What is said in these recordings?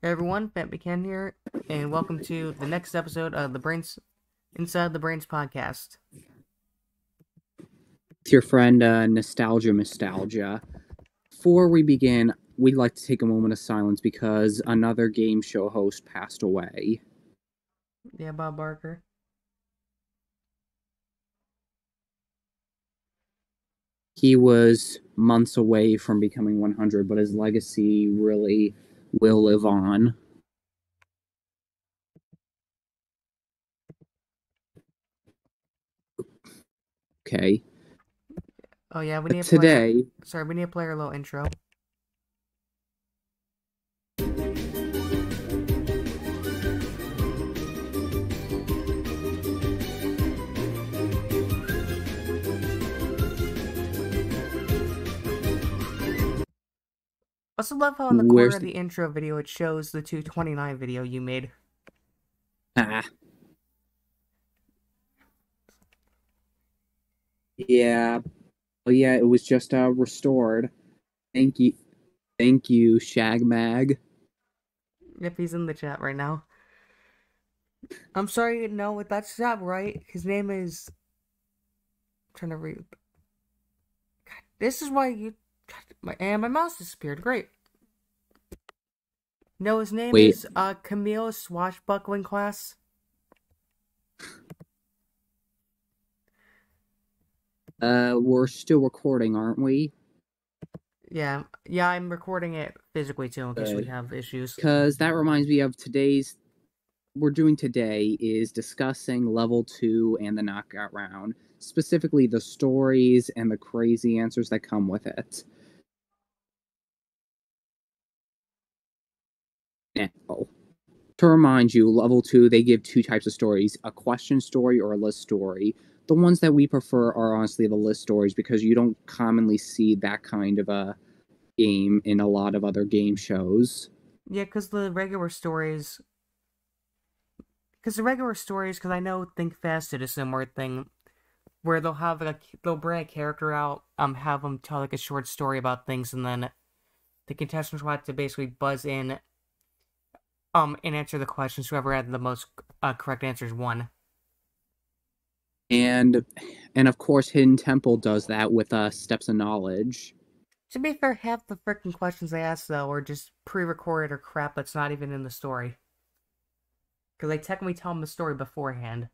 Hey everyone, Pat McCann here, and welcome to the next episode of the Brains Inside the Brains podcast. It's your friend Nostalgia. Before we begin, we'd like to take a moment of silence because another game show host passed away. Yeah, Bob Barker. He was months away from becoming 100, but his legacy really will live on. Okay. Oh yeah, we need to Today, we need to play our little intro. I also love how in the corner of the intro video it shows the 229 video you made. Yeah. Oh yeah, it was just restored. Thank you, Shagmag. If he's in the chat right now. I'm sorry, no, that's not right. His name is... I'm trying to read... God, this is why you... God, my mouse disappeared, great. No, his name is Camille Swashbuckling Class. We're still recording, aren't we? Yeah, I'm recording it physically too in case we have issues. Because that reminds me of we're doing today is discussing level 2 and the knockout round, specifically the stories and the crazy answers that come with it. Now, to remind you, level 2, they give two types of stories, a question story or a list story. The ones that we prefer are honestly the list stories because you don't commonly see that kind of a game in a lot of other game shows. Yeah, because the regular stories, because I know Think Fast did a similar thing, where they'll bring a character out, have them tell like a short story about things, and then the contestants will have to basically buzz in, and answer the questions. Whoever had the most correct answers won. And of course, Hidden Temple does that with Steps of Knowledge. To be fair, half the freaking questions they ask though are just pre-recorded or crap that's not even in the story. Because they technically tell them the story beforehand.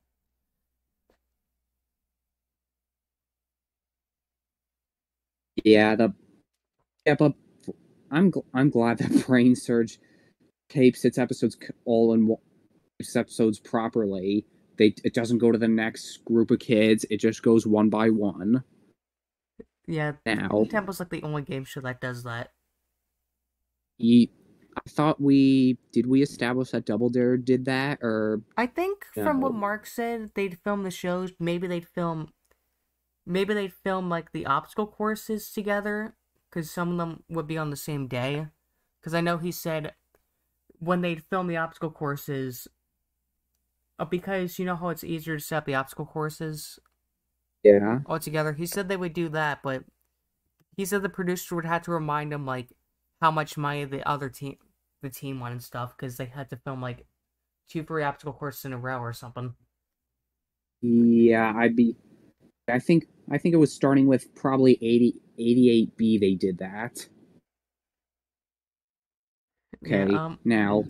Yeah, but I'm glad that Brain Surge tapes its episodes all in its episodes properly. It doesn't go to the next group of kids. It just goes one by one. Yeah, now Temple's like the only game show that does that. I thought we establish that Double Dare did that, or I think no? From what Mark said, they'd film the shows. Maybe they'd film like the obstacle courses together, because some of them would be on the same day. Because I know he said when they'd film the obstacle courses, because you know how it's easier to set up the obstacle courses. Yeah. All together. He said they would do that, but he said the producer would have to remind them like how much money the team won and stuff, because they had to film like 2 free obstacle courses in a row or something. Yeah, I think it was starting with probably 88B they did that. Okay, yeah, now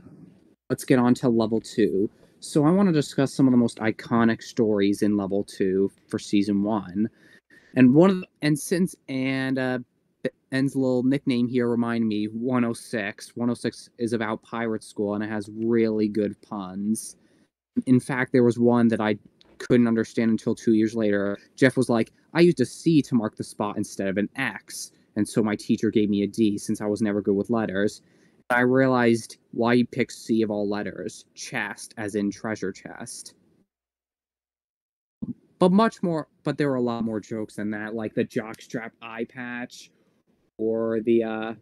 let's get on to level 2. So I want to discuss some of the most iconic stories in level 2 for season 1. And En's little nickname here reminded me 106. 106 is about pirate school and it has really good puns. In fact, there was one that I couldn't understand until 2 years later. Jeff was like, I used a C to mark the spot instead of an X. And so my teacher gave me a D since I was never good with letters. I realized why he picked C of all letters. Chest, as in treasure chest. But there were a lot more jokes than that, like the jockstrap eye patch, or the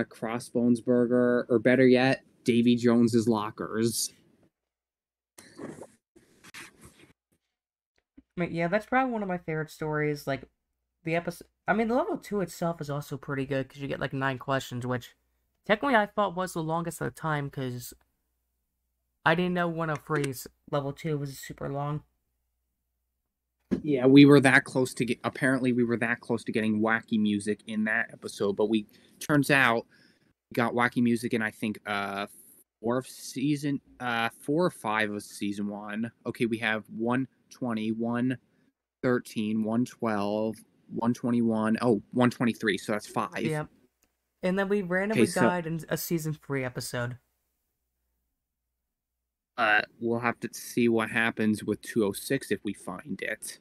Crossbones burger, or better yet, Davy Jones's lockers. Yeah, that's probably one of my favorite stories. Like, the episode... I mean, the level 2 itself is also pretty good, because you get, like, 9 questions, which Technically, I thought was the longest at the time because I didn't know 103's level 2 was super long. Yeah, we were that close to get. Apparently, we were that close to getting wacky music in that episode, but we turns out we got wacky music in I think four or five of season one. Okay, we have 120, 113, 112, 121. Oh, 123. So that's five. Yeah. And then we randomly died in a season 3 episode. We'll have to see what happens with 206 if we find it.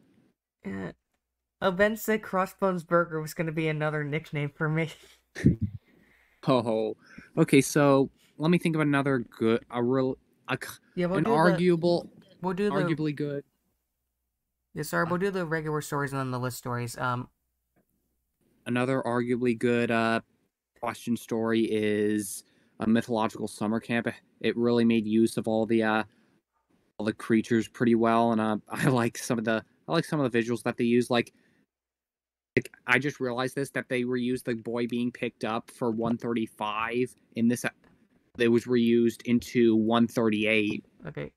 Event said Crossbones Burger was going to be another nickname for me. Oh, okay. So let me think of another good, arguably good. Yeah, sorry, we'll do the regular stories and then the list stories. Another arguably good question story is a mythological summer camp. It really made use of all the creatures pretty well, and I like some of the visuals that they use. Like I just realized that they reused the boy being picked up for 135 in this. It was reused into 138. Okay,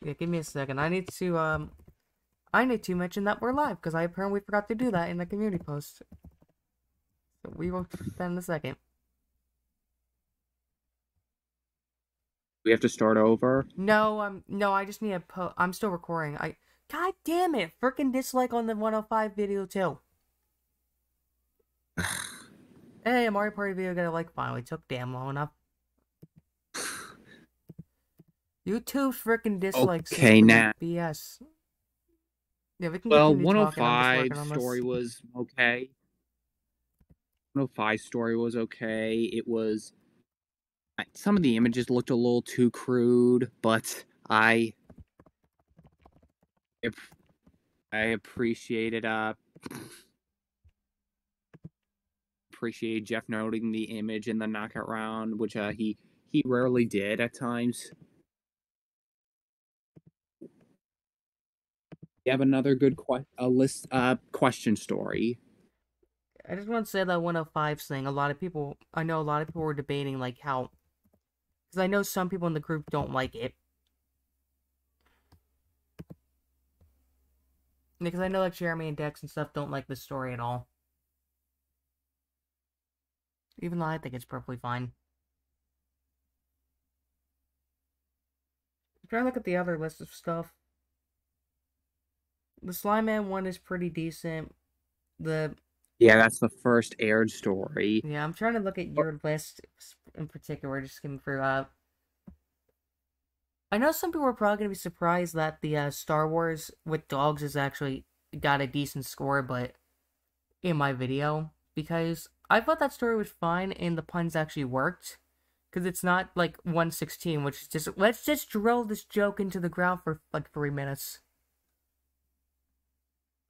yeah, give me a second. I need to mention that we're live because I apparently forgot to do that in the community post. So we will spend in a second. We have to start over? No, no, I just need a I'm still recording. God damn it! Frickin' dislike on the 105 video too. Hey, a Mario Party video got a like finally. Took damn long enough. YouTube frickin' dislikes. Okay, now. BS. Yeah, we can 105 story was okay. 105 story was okay. It was. Some of the images looked a little too crude, but I appreciated Jeff noting the image in the knockout round, which he rarely did at times. You have another good question story. I just want to say that 105 thing. I know a lot of people were debating like how, because I know some people in the group don't like it. Because I know like Jeremy and Dex and stuff don't like the story at all. Even though I think it's perfectly fine. I'm trying to look at the other list of stuff. The Slime Man one is pretty decent. Yeah, that's the first aired story. Yeah, I'm trying to look at your list in particular, just skimming through. I know some people are probably going to be surprised that the Star Wars with dogs has actually got a decent score, but in my video, because I thought that story was fine and the puns actually worked. Because it's not like 116, which is just, let's just drill this joke into the ground for like 3 minutes.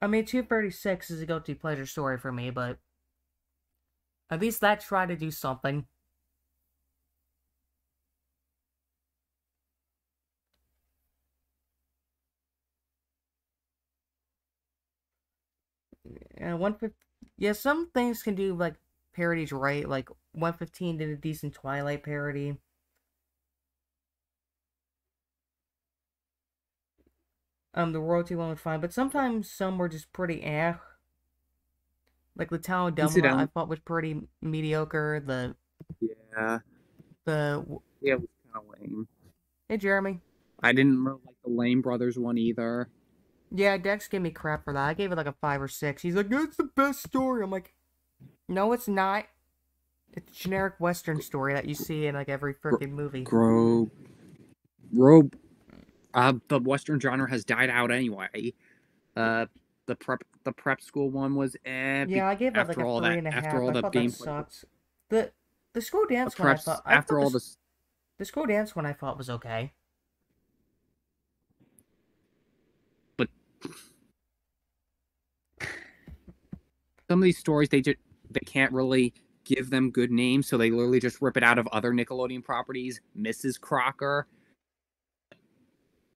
I mean, 236 is a guilty pleasure story for me, but at least that tried to do something. And 150, yeah, some things can do like parodies right. Like 115 did a decent Twilight parody. The royalty one was fine, but sometimes some were just pretty eh. Like the Town of Dumbledore, I thought was pretty mediocre. It was kind of lame. Hey, Jeremy. I didn't really like the Lame Brothers one either. Yeah, Dex gave me crap for that. I gave it like a 5 or 6. He's like, it's the best story. I'm like, no, it's not. It's a generic Western story that you see in like every freaking movie. The Western genre has died out anyway. The prep school one was yeah, I gave it like a 3.5. After all the gameplay sucks. The school dance one I thought the school dance one I thought was okay. But some of these stories they can't really give them good names, so they literally just rip it out of other Nickelodeon properties. Mrs. Crocker.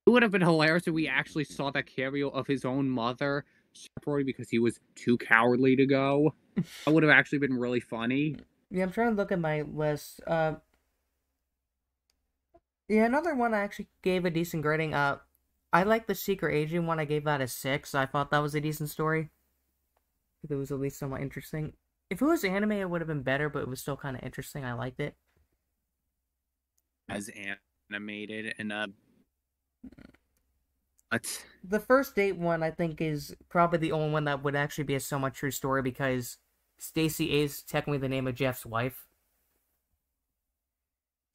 It would have been hilarious if we actually saw that cameo of his own mother separated because he was too cowardly to go. That would have actually been really funny. Yeah, I'm trying to look at my list. Yeah, another one I actually gave a decent grading. I like the Secret Agent one. I gave that a 6. I thought that was a decent story. It was at least somewhat interesting. If it was anime, it would have been better, but it was still kind of interesting. I liked it. As animated and let's The first date one, I think, is probably the only one that would actually be a somewhat true story because Stacy is technically the name of Jeff's wife.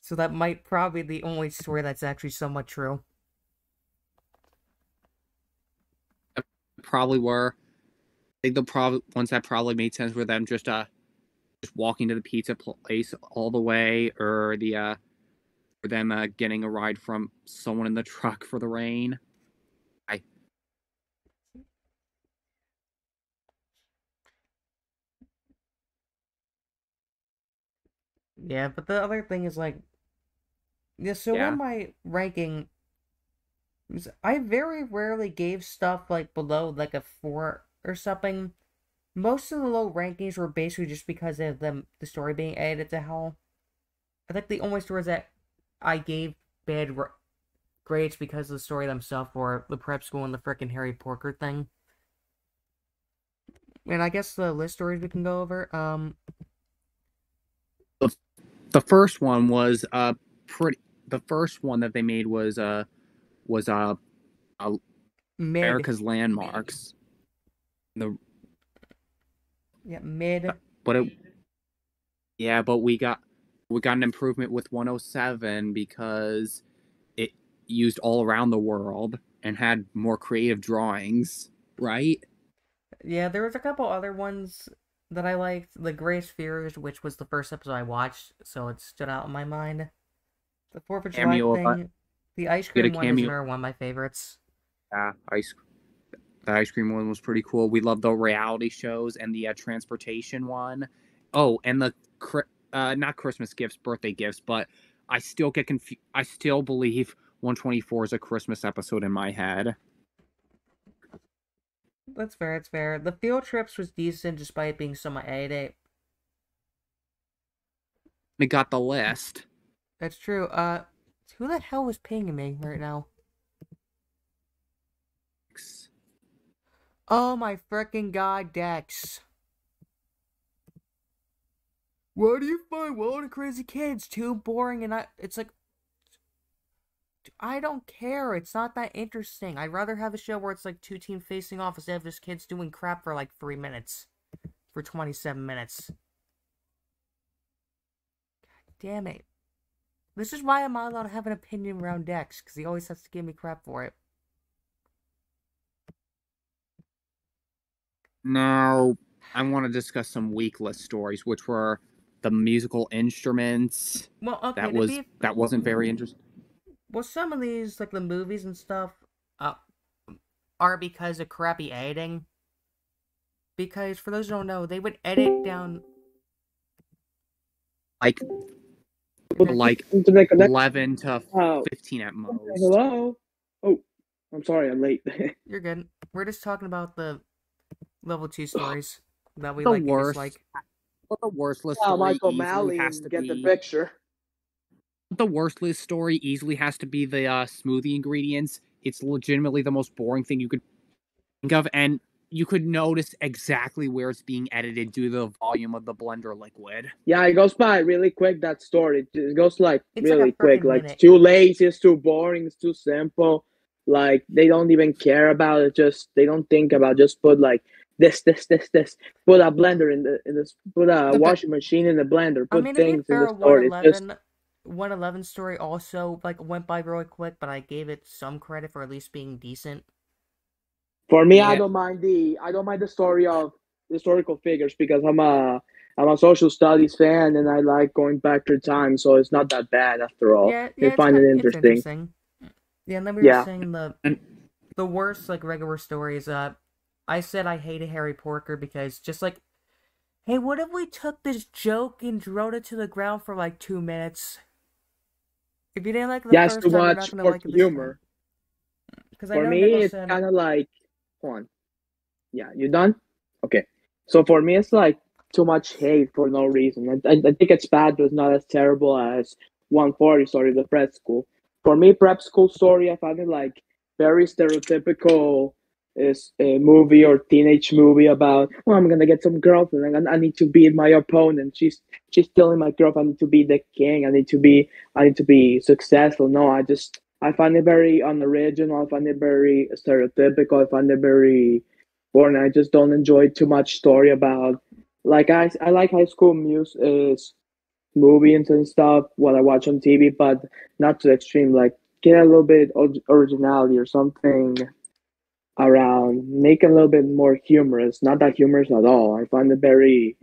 So that might probably be the only story that's actually somewhat true. probably were. I think the probably ones that probably made sense were them just walking to the pizza place all the way, or the or them getting a ride from someone in the truck for the rain. I Yeah, but the other thing is like, yeah. So in yeah. my ranking, I very rarely gave stuff like below like a 4 or something. Most of the low rankings were basically just because of the story being edited to hell. I think the only stories that I gave bad grades because of the story themselves were the prep school and the frickin' Harry Porker thing. And I guess the list stories we can go over. The, the first one was pretty. The first one that they made was Mid. America's Landmarks. The Yeah, mid. but it Yeah, but we got an improvement with 107 because it used all around the world and had more creative drawings, right? Yeah, there was a couple other ones that I liked. The Gray Spheres, which was the first episode I watched, so it stood out in my mind. The 4th of July Cameo of thing. The ice get a cream one is cameo. another one of my favorites. Yeah, the ice cream one was pretty cool. We love the reality shows and the transportation one. Oh, and the not Christmas gifts, birthday gifts, but I still get confused. I still believe 124 is a Christmas episode in my head. That's fair, that's fair. The field trips was decent despite being somewhat edited. We got the list. That's true. Who the hell is pinging me right now? Oh my frickin' god, Dex. What do you find Wild and Crazy Kids too boring? And it's like, I don't care. It's not that interesting. I'd rather have a show where it's like two teams facing off instead of just kids doing crap for like 3 minutes. For 27 minutes. Damn it. This is why I'm not allowed to have an opinion around Dex, because he always has to give me crap for it. Now, I want to discuss some weak list stories, which were the musical instruments. Well, okay, That wasn't very interesting. Well, some of these, like the movies and stuff, uh, are because of crappy editing. Because, for those who don't know, they would edit down... Like Like 11 to 15 at most. Hello? Oh, I'm sorry, I'm late. You're good. We're just talking about the level 2 stories that we The like and worst. dislike. But the worst list Yeah, story Michael easily Malley has and to get be the picture. the worst list story easily has to be the smoothie ingredients. It's legitimately the most boring thing you could think of, and you could notice exactly where it's being edited due to the volume of the blender liquid. Yeah, it goes by really quick, that story. It goes like It's really like a quick. freaking Like, minute. it's too lazy, it's too boring, it's too simple. Like, they don't even care about it. Just, they don't think about, just put like this. Put a blender in this, put a The- washing machine in the blender, I put mean, to be things in fair, the story. It's just, 111 story also like went by really quick, but I gave it some credit for at least being decent. for me, Yeah. I don't mind the story of historical figures because I'm a social studies fan and I like going back through time, so it's not that bad after all. Yeah, I find it it's interesting. Yeah, and then we Yeah. were saying the worst like regular stories. I said I hated Harry Porker because just like, hey, what if we took this joke and drove it to the ground for like 2 minutes? If you didn't like the Yeah, it's first too time, you're much not gonna for like it this humor. Because I For know me, it's Nicholson. kind of like, hold on. Yeah, you done? Okay. So for me, it's like too much hate for no reason. I think it's bad, but it's not as terrible as 140 story, the prep school. For me, prep school story, I find it like very stereotypical is a movie or teenage movie about, well, I'm gonna get some girlfriend and I need to beat my opponent. She's stealing my girlfriend. I need to be the king. I need to be successful. No, I find it very unoriginal. I find it very stereotypical. I find it very boring. I just don't enjoy too much story about like I like high school music movies and stuff what I watch on TV, but not to the extreme. Like get a little bit originality or something around, make it a little bit more humorous. Not that humorous at all. I find it very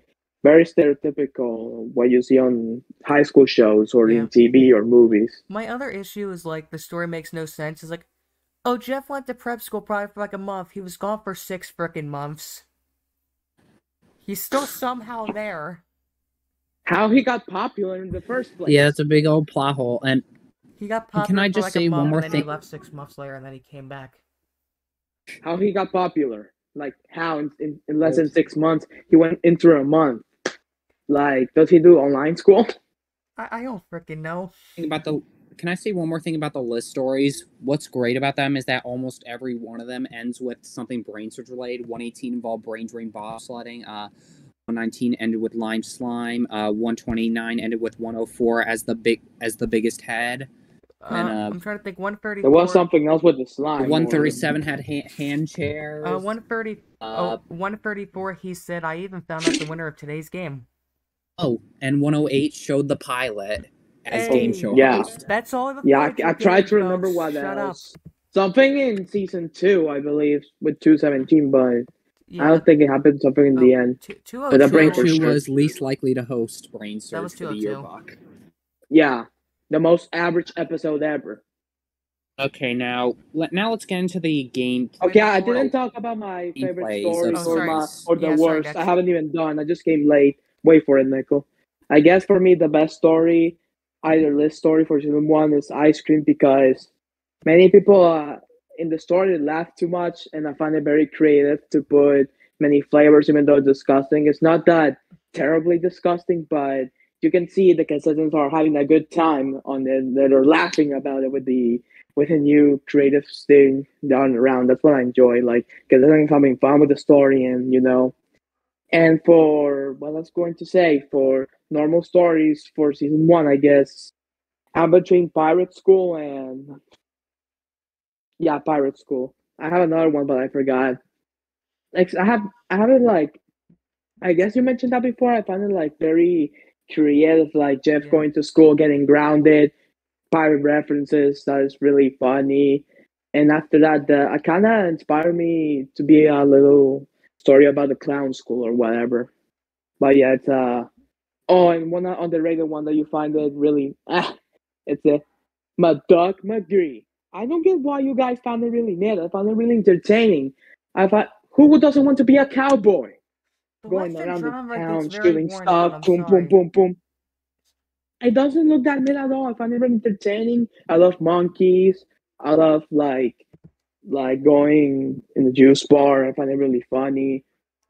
stereotypical what you see on high school shows or Yeah. in TV or movies. My other issue is like the story makes no sense. It's like, oh, Jeff went to prep school probably for like a month. He was gone for 6 frickin' months. He's still somehow there. How he got popular in the first place? Yeah, that's a big old plot hole. And He got can popular I for just like say a one month, more and then he thing? left 6 months later, and then he came back. How he got popular? Like how in less than 6 months he went into a month? Like does he do online school? I don't frickin' know. Can I say one more thing about the list stories? What's great about them is that almost every one of them ends with something brain surge related. 118 involved brain drain bobsledding. 119 ended with lime slime. 129 ended with 104 as the biggest head. And I'm trying to think. 134. There was something else with the slime. 137 had hand chairs. 134. He said, "I even found out the winner of today's game." Oh, and 108 showed the pilot as Hey, game show yeah. host. That's all the Yeah, folks I are tried to getting, remember folks. what Shut else. up. Something in season 2, I believe, with 217, but Yeah, I don't think it happened. Something in the end. 202. But the brain for 202 sure. was least likely to host Brain Surge was for the 202. yearbook. Yeah, the most average episode ever. Okay, now let's get into the game. Okay, I before- didn't talk about my favorite Gameplays stories of or the Yeah, sorry, worst. Dex. I haven't even done. I just came late. Wait for it, Nickel. I guess for me the best story, either list story for season 1 is Ice Cream because many people in the story laugh too much, and I find it very creative to put many flavors, even though it's disgusting. It's not that terribly disgusting, but you can see the contestants are having a good time on it. They're laughing about it with a new creative thing done around. That's what I enjoy. Like contestants having fun with the story, and And for what I was going to say for normal stories for season 1, I guess I'm between Pirate School and Pirate School. I have another one, but I forgot. Like I have it like I guess you mentioned that before. I find it like very creative, like Jeff Yeah. going to school, getting grounded, pirate references. That is really funny. And after that, it kind of inspired me to be a little story about the clown school or whatever. But yeah, it's and one underrated one that you find it really it's a Duck McGree. I don't get why you guys found it really mad. I found it really entertaining. I thought who doesn't want to be a cowboy? The Going Western around the drama town, gets very shooting worn stuff, out. I'm boom, sorry. boom, boom, boom. It doesn't look that mid at all. I find it very entertaining. I love monkeys. I love like going in the juice bar. I find it really funny.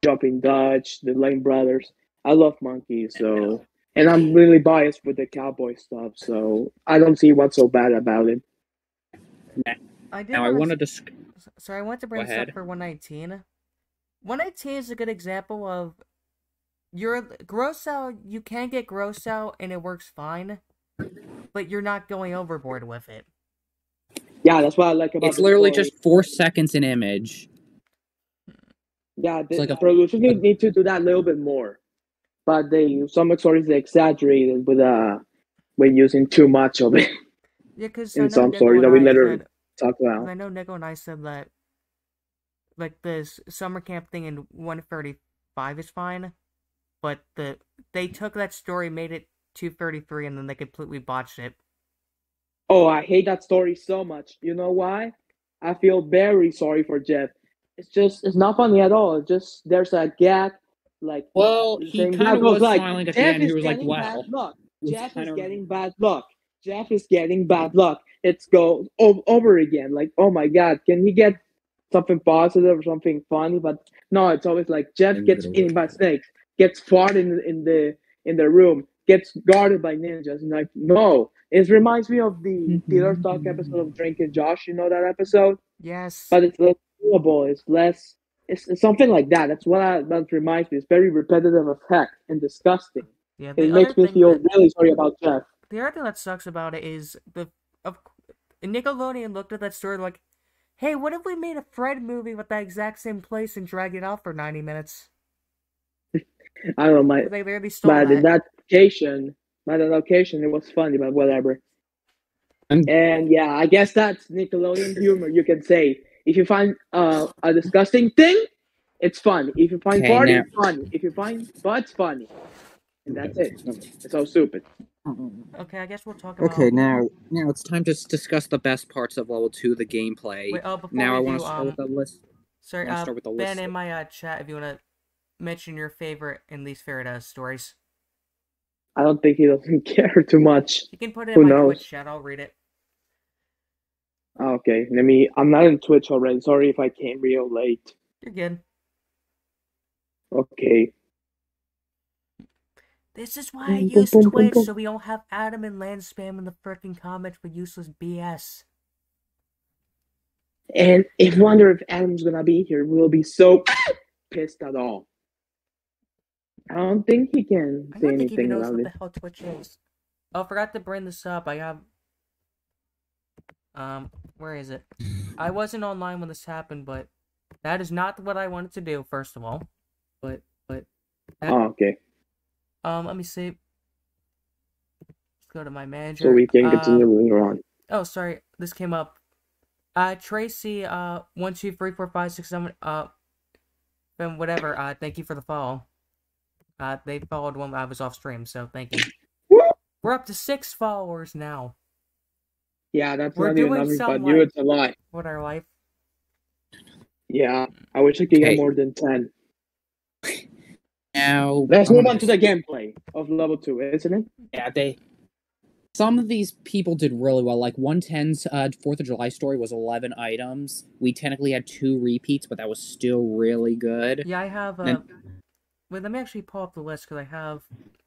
Jumping Dutch, the Lane Brothers. I love monkeys, so and I'm really biased with the cowboy stuff, so I don't see what's so bad about it. I did Now I wanna wanted s- to. Sorry, I want to bring Go this up ahead. for 119. 119 is a good example of you're gross out. You can get gross out and it works fine, but you're not going overboard with it. Yeah, that's what I like about It's the literally story. just 4 seconds in image. Yeah, the like a- producers need to do that a little bit more, but some stories they exaggerated with using too much of it Yeah, because in some stories that we literally talk about. I know Nico and I said that like this summer camp thing in 135 is fine, but they took that story, made it 233, and then they completely botched it. Oh, I hate that story so much. You know why? I feel very sorry for Jeff. It's not funny at all. It's just there's a gag, like Well, the he same kind gag of goes was like smiling at the Jeff end. He is was like, getting "Wow." bad luck. It was Jeff is kinda- getting bad luck. Jeff is getting bad luck. It's go over again. Like, oh my god, can he get something positive or something funny? But no, it's always like Jeff gets eaten by snakes. gets fought in the room, gets guarded by ninjas. And like, no, it reminds me of the Dealer Talk episode of Drake and Josh. You know that episode? Yes. But it's less doable. It's less. It's something like that. That's that reminds me. It's very repetitive effect and disgusting. Yeah, It makes me feel really sorry about Jeff. The other thing that sucks about it is Nickelodeon looked at that story like, hey, what if we made a Fred movie with that exact same place and dragged it out for 90 minutes? I don't know, They literally stole but that. in that location, it was funny, but whatever. And yeah, I guess that's Nickelodeon humor. You can say if you find a disgusting thing, it's funny. If you find party, it's funny. If you find butts, funny. And that's it. It's so stupid. Okay, I guess we'll talk about. Okay, now it's time to discuss the best parts of level 2, the gameplay. Wait, now I want to start with the list. Sorry, start with the Ben, list. in my chat, if you want to mention your favorite and least favorite stories. I don't think he doesn't care too much. You can put it in my Twitch chat. I'll read it. Okay, I'm not in Twitch already. Sorry if I came real late. You're good. Okay. This is why I use Twitch, so we don't have Adam and Lance spam in the freaking comments with useless BS. And if wonder if Adam's gonna be here, we'll be so pissed at all. I don't think he can say anything about it. I don't think he knows what the hell Twitch is. Oh, I forgot to bring this up. I have... where is it? I wasn't online when this happened, but that is not what I wanted to do, first of all. But oh, okay. Let me see. Let's go to my manager. So we can continue later on. Oh, sorry. This came up. Tracy, 1, 2, 3, 4, 5, 6, 7, then whatever, thank you for the follow. They followed when I was off stream, so thank you. We're up to 6 followers now. Yeah, that's not even nothing, but you, it's a lot. What our life? Yeah, I wish I could get more than 10. Now let's move on to the gameplay of level 2, isn't it? Yeah, some of these people did really well. Like 110's 4th of July story was 11 items. We technically had 2 repeats, but that was still really good. Yeah, I have. Wait, let me actually pull up the list because I have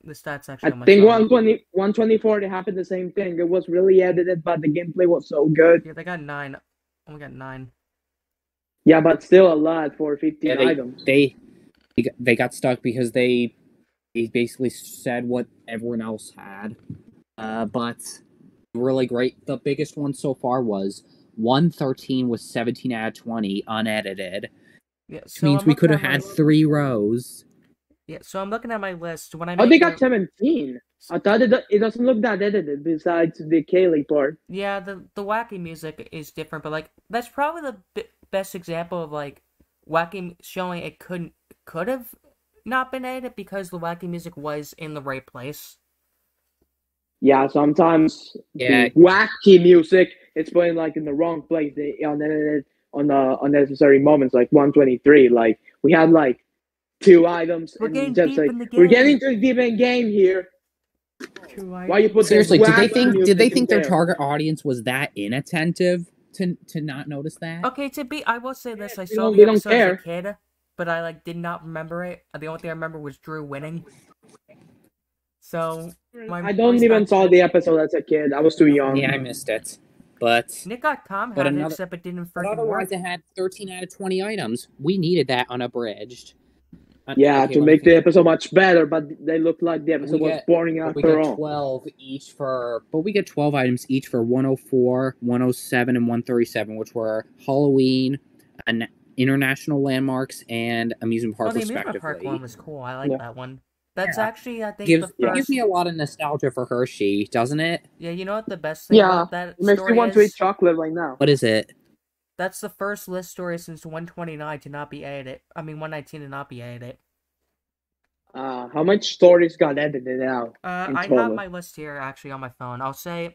the stats actually. I think 124 they happened the same thing. It was really edited, but the gameplay was so good. Yeah, they got 9. Oh, we got 9. Yeah, but still a lot for 15 items. They got stuck because they basically said what everyone else had. But really great. The biggest one so far was 113 with 17 out of 20 unedited. Yeah, which means we could have had 3 rows. Yeah, so I'm looking at my list. When I they got 17. I thought it doesn't look that edited besides the Kaylee part. Yeah, the wacky music is different, but like that's probably the best example of like wacky showing it could have not been edited because the wacky music was in the right place. Yeah, sometimes the wacky music it's playing like in the wrong place. They unedited on the unnecessary moments, like 123. Like we had like 2 items. We're getting deep in the game. We're getting too deep in game here. Why you put seriously? Did they think their target audience was that inattentive to not notice that? Okay, I will say this: I saw the episode as a kid, but I did not remember it. The only thing I remember was Drew winning. So I don't even saw the episode as a kid. I was too young. Yeah, I missed it. But Nick.com had it, except it didn't freaking otherwise work. It had 13 out of 20 items. We needed that unabridged. Yeah, to make the episode much better, but they looked like the episode was boring after all. 12 each but we get 12 items each for 104, 107, and 137, which were Halloween, international landmarks, and amusement park, respectively. The amusement park one was cool. I like that one. That's actually, I think, gives me a lot of nostalgia for Hershey, doesn't it? Yeah, you know what the best thing about that story is? It makes me want to eat chocolate right now. What is it? That's the first list story since 129 to not be edited. 119 to not be edited. How much stories got edited out? I have my list here actually on my phone. I'll say.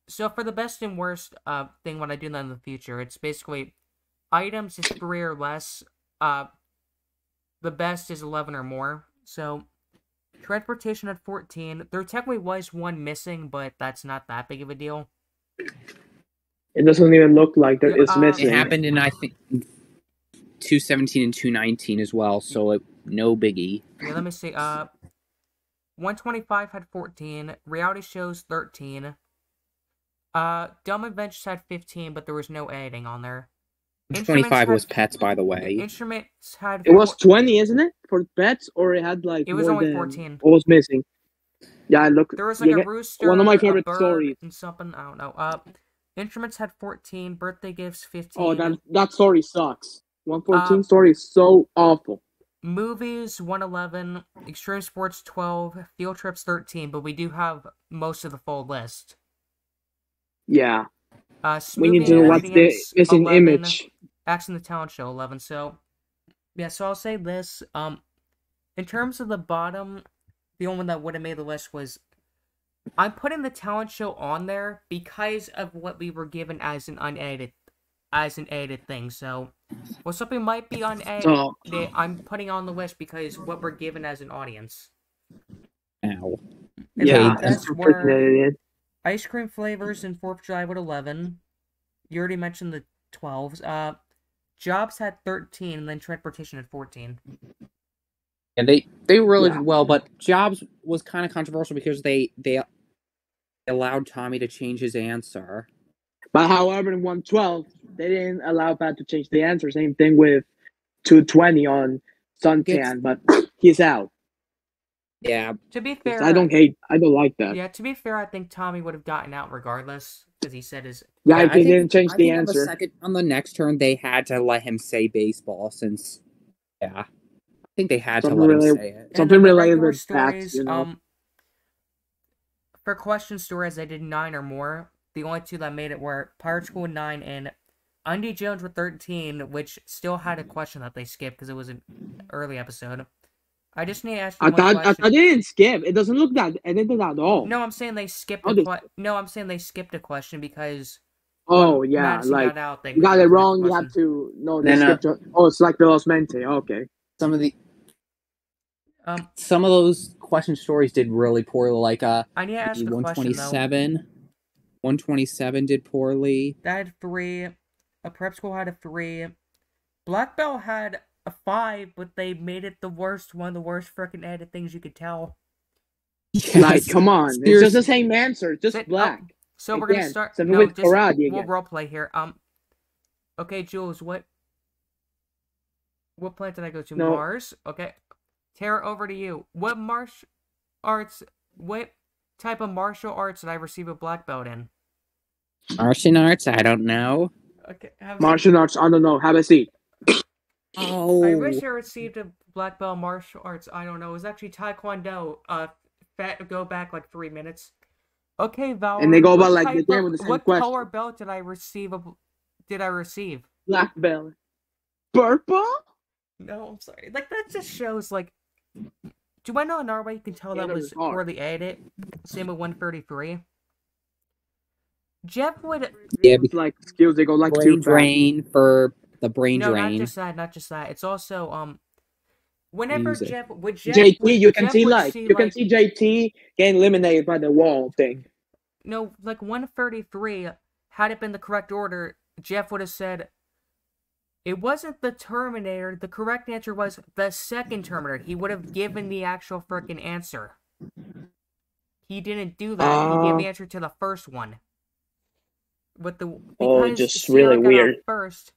So for the best and worst thing when I do that in the future, it's basically items is 3 or less. The best is 11 or more. So transportation at 14. There technically was 1 missing, but that's not that big of a deal. It doesn't even look like there is missing. It happened in, I think, 217 and 219 as well, so no biggie. Yeah, let me see. 125 had 14. Reality shows 13. Dumb Adventures had 15, but there was no editing on there. 25 was pets, by the way. Instruments had. It was 20, isn't it, for pets, or it had like It was more only than 14. what was missing? Yeah, look. There was like a rooster, one of my a favorite bird, stories. and something. I don't know. Instruments had 14. Birthday gifts 15. Oh, that story sucks. 114 story is so awful. Movies 111. Extreme sports 12. Field trips 13. But we do have most of the full list. Yeah. We need to know what's the missing image. Acts in the Talent Show 11. So, yeah. So I'll say this. In terms of the bottom, the only one that would have made the list was. I'm putting the talent show on there because of what we were given as an edited thing. So, while something might be unedited, I'm putting on the list because what we're given as an audience. Ow. And yeah, that's where ice cream flavors and 4th of July with 11. You already mentioned the 12s. Jobs had 13, and then transportation had 14. And they really did well, but Jobs was kind of controversial because they allowed Tommy to change his answer. But however, in 112, they didn't allow Pat to change the answer. Same thing with 220 on Suntan, but he's out. Yeah. To be fair, I don't like that. Yeah, to be fair, I think Tommy would have gotten out regardless because he said his. Yeah, if he didn't change the answer. On the next turn, they had to let him say baseball since. Yeah. I think they had to let him say it. Something related with stories, For question stories, I did 9 or more. The only 2 that made it were Pirate School 9 and Undy Jones with 13, which still had a question that they skipped because it was an early episode. I just need to ask you one question. I thought they didn't skip. It doesn't look that edited at all. No, I'm saying they skipped I'm saying they skipped a question because. Oh yeah, Madison like got out, you got it wrong. You have to it's like the Los Mente. Okay. Some of those question stories did really poorly. Like I need to ask a 127. 127 did poorly. That had 3. A prep school had a 3. Black Belt had a 5, but they made it one of the worst freaking edited things you could tell. Yes. Like, come on, it's just the same answer, just black. So we're gonna start. We'll roleplay here. Okay, Jules, what planet did I go to? No. Mars. Okay, Tara, over to you. What type of martial arts did I receive a black belt in? Martial arts? I don't know. Okay, martial arts. I don't know. Have a seat. Oh. I wish I received a black belt martial arts. I don't know. It was actually Taekwondo. Go back like 3 minutes. Okay, Val. And they go about like the with the same what question. color belt did I receive? Black belt. Purple? No, I'm sorry. Like that just shows like. Do I know another way you can tell that was poorly edited? Same with 133. Jeff would. Yeah, like skills they go like brain drain for the brain drain. No, not just that. It's also whenever Music. JT, you can see JT getting eliminated by the wall thing. No, like 133, had it been the correct order, Jeff would have said it wasn't the Terminator. The correct answer was the second Terminator. He would have given the actual freaking answer. He didn't do that. He gave the answer to the first one. With the just really weird. First.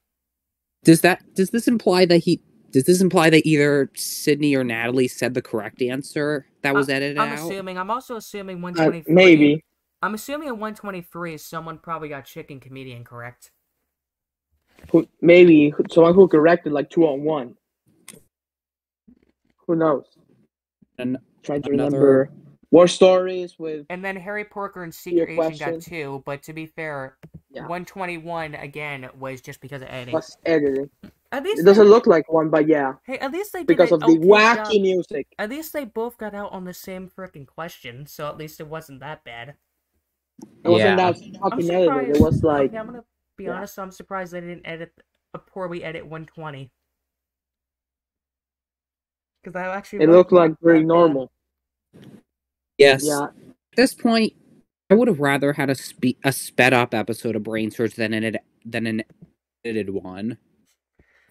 Does this imply that either Sydney or Natalie said the correct answer that was edited out? I'm also assuming 123. Maybe. I'm assuming in 123 someone probably got Chicken Comedian correct. Maybe someone who corrected like 2-on-1. Who knows? Trying to remember more stories with. And then Harry Porker and Secret Agent got 2, but to be fair, 121 again was just because of editing. Plus editing. At least it doesn't look like one, but yeah. Hey, at least they did because of the wacky music. At least they both got out on the same freaking question, so at least it wasn't that bad. It wasn't that fucking edited. It was like. Okay, I'm gonna be honest. I'm surprised they didn't poorly edit 120. Because I actually. It looked like very normal. Yes. Yeah. At this point, I would have rather had a sped up episode of Brain Surge than an edited one.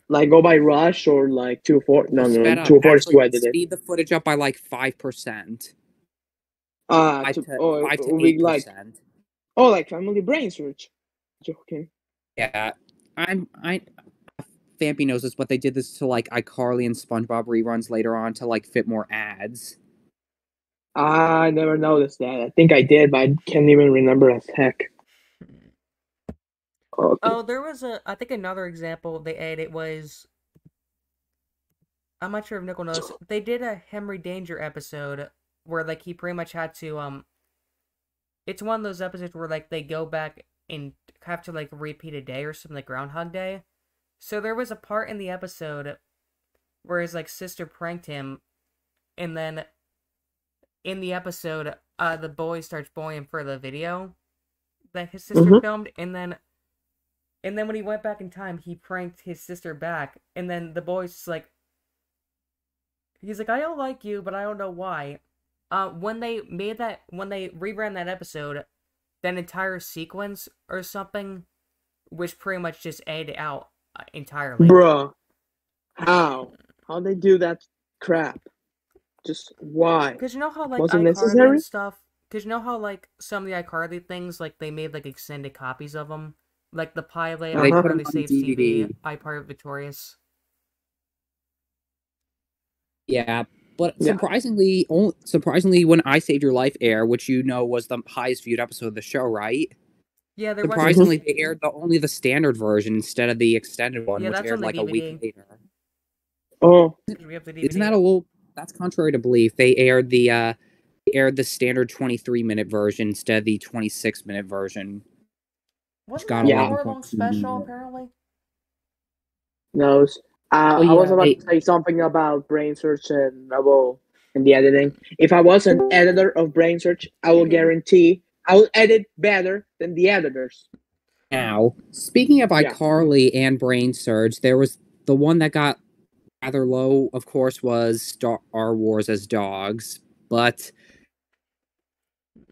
Like go by Rush or like 204? No, no, Sped up. 204 is too Actually, edited. speed the footage up by like 5%. Five to to eight like percent. like Family Brain Search. Joking. Yeah, Fampy knows this, but they did this to like iCarly and SpongeBob reruns later on to like fit more ads. I never noticed that. I think I did, but I can't even remember as heck. Okay. Oh, there was I think another example they added was, I'm not sure if Nickel knows, they did a Henry Danger episode where like he pretty much had to it's one of those episodes where like they go back and have to like repeat a day or something, like Groundhog Day. So there was a part in the episode where his like sister pranked him, and then in the episode, the boy starts bullying him for the video that his sister filmed, and then when he went back in time, he pranked his sister back, and then the boy's just like, he's like, I don't like you, but I don't know why. When they reran that episode, that entire sequence or something was pretty much just edited out entirely. Bruh. How they do that crap? Just why? Because you know how like Wasn't iCarly necessary? and stuff. Because you know how like some of the iCarly things, like they made like extended copies of them, like the pilot, They put iCarly them on Saves DVD. TV, iPirate Victorious. Yeah, but surprisingly, when I Saved Your Life aired, which you know was the highest viewed episode of the show, right? Yeah, there surprisingly they aired only the standard version instead of the extended one, which aired like a week later. Oh, isn't that a little? That's contrary to belief. They aired the standard 23-minute version instead of the 26-minute version. Wasn't that a hour-long special, apparently? No. I was about to say something about Brain Search and Rebel and the editing. If I was an editor of Brain Search, I will guarantee I will edit better than the editors. Now, speaking of iCarly and Brain Surge, there was the one that got rather low, of course, was Star Wars as Dogs, but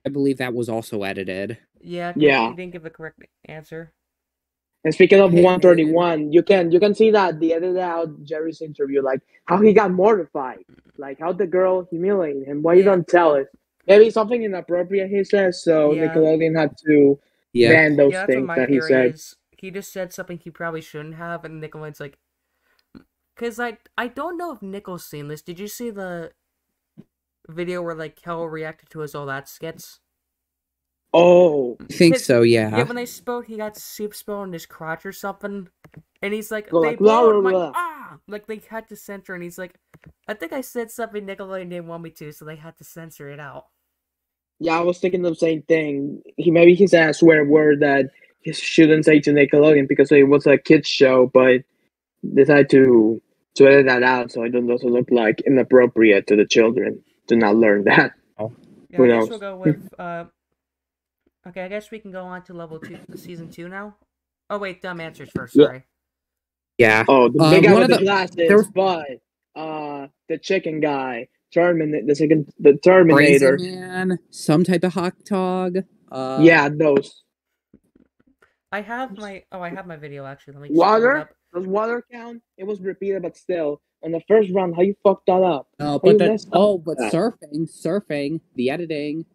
I believe that was also edited. Yeah. You didn't give the correct answer. And speaking of 131, you can see that they edited out Jerry's interview, like how he got mortified, like how the girl humiliated him. Why you don't tell it? Maybe something inappropriate he says, so Nickelodeon had to ban those things that he said. He just said something he probably shouldn't have, and Nickelodeon's like, because I don't know if Nickel's seen this. Did you see the video where like Kel reacted to his All That skits? Oh, I think so, yeah. Yeah, when they spoke, he got soup spilled in his crotch or something, and he's like, like they had to censor, and he's like, I think I said something Nickelodeon didn't want me to, so they had to censor it out. Yeah, I was thinking the same thing. He said a swear word that he shouldn't say to Nickelodeon because it was a kids show, but decided to edit that out so it doesn't look like inappropriate to the children to not learn that. Oh. Yeah, I guess we'll go with okay, I guess we can go on to level 2, season 2 now. Oh wait, dumb answers first. Sorry. Yeah. Oh, the big guy with the glasses, but the chicken guy, the Terminator, Man, some type of hot dog. Yeah, those. I have my video actually. Let me water. Up. Does water count? It was repeated, but still, on the first round, how you fucked that up? Surfing, the editing.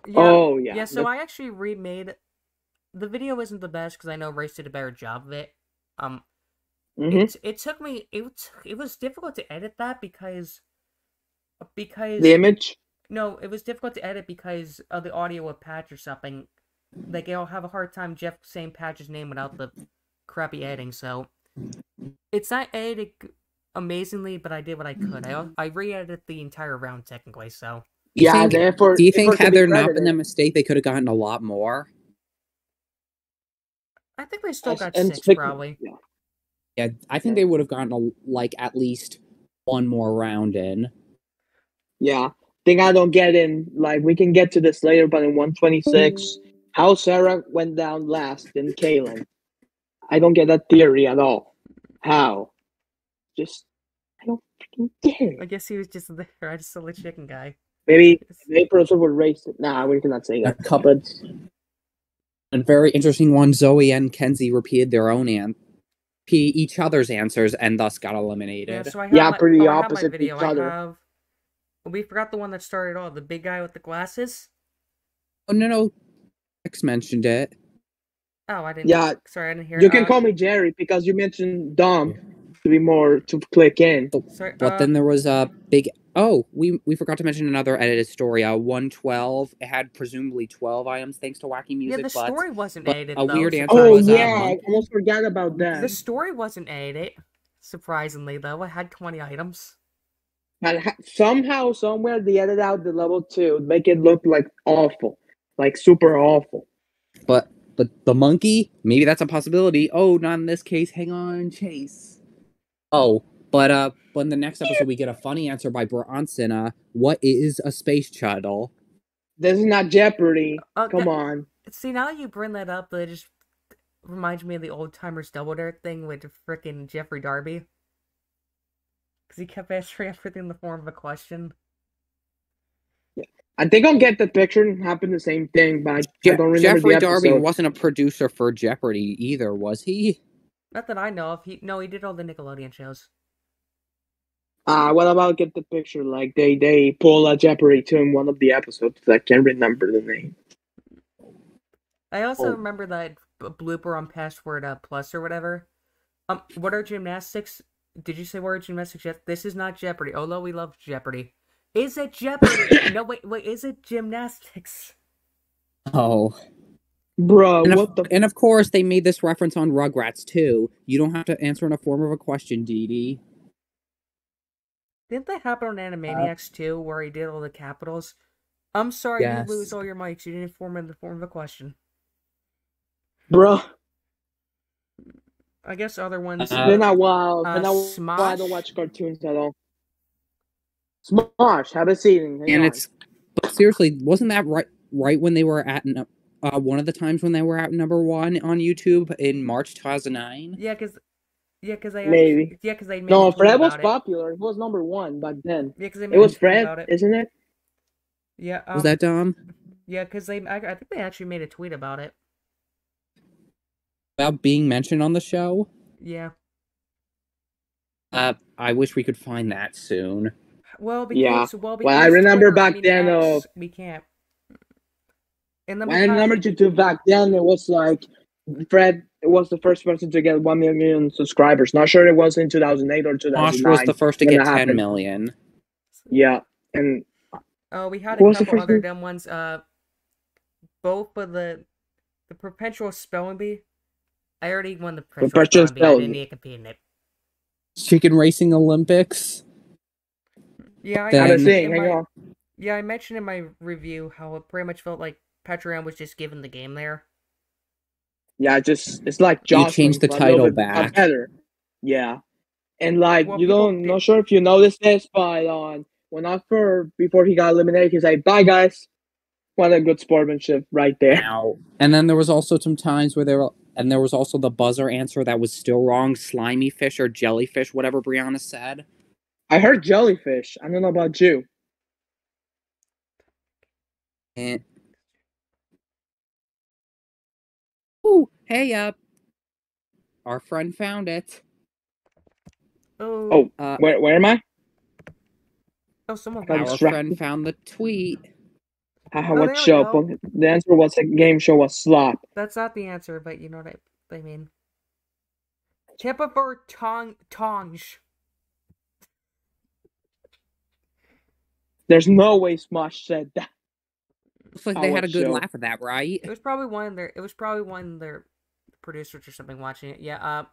Yeah. So I actually remade. The video isn't the best because I know Race did a better job of it. It took me. It was difficult to edit that because the image. No, it was difficult to edit because of the audio with Patch or something. Like I'll have a hard time Jeff saying Patch's name without the crappy editing. So it's not edited amazingly, but I did what I could. I re-edited the entire round technically. So. Yeah, therefore. Do you think had there not been that mistake, they could have gotten a lot more? I think they still got 6, probably. Yeah, I think they would have gotten at least one more round in. Yeah, thing I don't get in, like we can get to this later, but in 126, how Sarah went down last in Kaylin. I don't get that theory at all. How? Just I don't freaking get it. I guess he was just there. I just saw the chicken guy. Maybe person would race it. Nah, we cannot say that. A very interesting one, Zoe and Kenzie repeated their own each other's answers and thus got Yeah, eliminated. so I have Yeah, my, pretty I have my opposite video. each other. I have. We forgot the one that started all. The big guy with the glasses. Oh no, X mentioned it. Oh, I didn't. Yeah, Sorry, I didn't hear. you can call me Jerry because you mentioned Dom to be more to click in. Sorry, But then there was a big. Oh, we forgot to mention another edited story. 112. It had presumably 12 items thanks to Wacky Music. Yeah, the story wasn't but edited. a though, weird answer Oh was yeah, I monkey. almost forgot about that. The story wasn't edited. Surprisingly, though, it had 20 items. And somehow, somewhere, they edited out the level 2, make it look like awful, like super awful. But the monkey, maybe that's a possibility. Oh, not in this case. Hang on, Chase. Oh, but in the next episode we get a funny answer by Bronson. What is a space shuttle? This is not Jeopardy. Okay. Come on. See, now you bring that up, it just reminds me of the old timers double dare thing with frickin' Jeffrey Darby. Because he kept answering everything in the form of a question. I think I'll get the picture and happen the same thing, but I don't remember Jeffrey the Darby episode. wasn't a producer for Jeopardy either, was he? Not that I know of. He did all the Nickelodeon shows. What about get the picture? Like they pull a Jeopardy to in one of the episodes. I can't remember the name. I also remember that blooper on Password Plus or whatever. What are gymnastics? Did you say what are gymnastics? This is not Jeopardy. Although we love Jeopardy. Is it Jeopardy? No, wait. Is it gymnastics? Oh. Bro, and of course, they made this reference on Rugrats, too. You don't have to answer in a form of a question, Dee Dee. Didn't that happen on Animaniacs, too, where he did all the capitals? I'm sorry, Yes. you lose all your mics. You didn't form in the form of a question. Bro. I guess other ones... It's been a while. Smosh? I don't watch cartoons at all. Smosh, have a seat. But seriously, wasn't that right when they were at one of the times when they were at number 1 on YouTube in March 2009? Yeah, because they maybe. because they made no, Fred was popular. It was number 1 back then. Yeah, because it was Fred, isn't it? Yeah. Was that Dom? Yeah, because I think they actually made a tweet about it. About being mentioned on the show? Yeah. I wish we could find that soon. Well, because I remember Twitter, back then. We can't. And I remember YouTube back then. It was like Fred was the first person to get 1 million subscribers. Not sure it was in 2008 or 2009. Mosh was the first to get 10 million. Yeah, and we had a couple other dumb ones. Both of the perpetual spelling bee. I already won the perpetual spelling bee. I didn't need to compete in it. Chicken Racing Olympics. Yeah, I mentioned in my review how it pretty much felt like Patreon was just given the game there. Yeah, it's like you changed the title back. Better. Yeah, and like not sure if you noticed this, but when before he got eliminated, he's like, "Bye guys." What a good sportsmanship right there. And then there was also some times where there was also the buzzer answer that was still wrong. Slimy fish or jellyfish, whatever Brianna said. I heard jellyfish. I don't know about you. Ooh, hey, our friend found it. Oh, where am I? Oh, someone. Our friend found the tweet. What show? The answer was a game show was slop. That's not the answer, but you know what I mean. Tampa for Tonge. There's no way Smosh said that. Looks like they had a good laugh at that, right? It was probably one of their producers or something watching it. Yeah.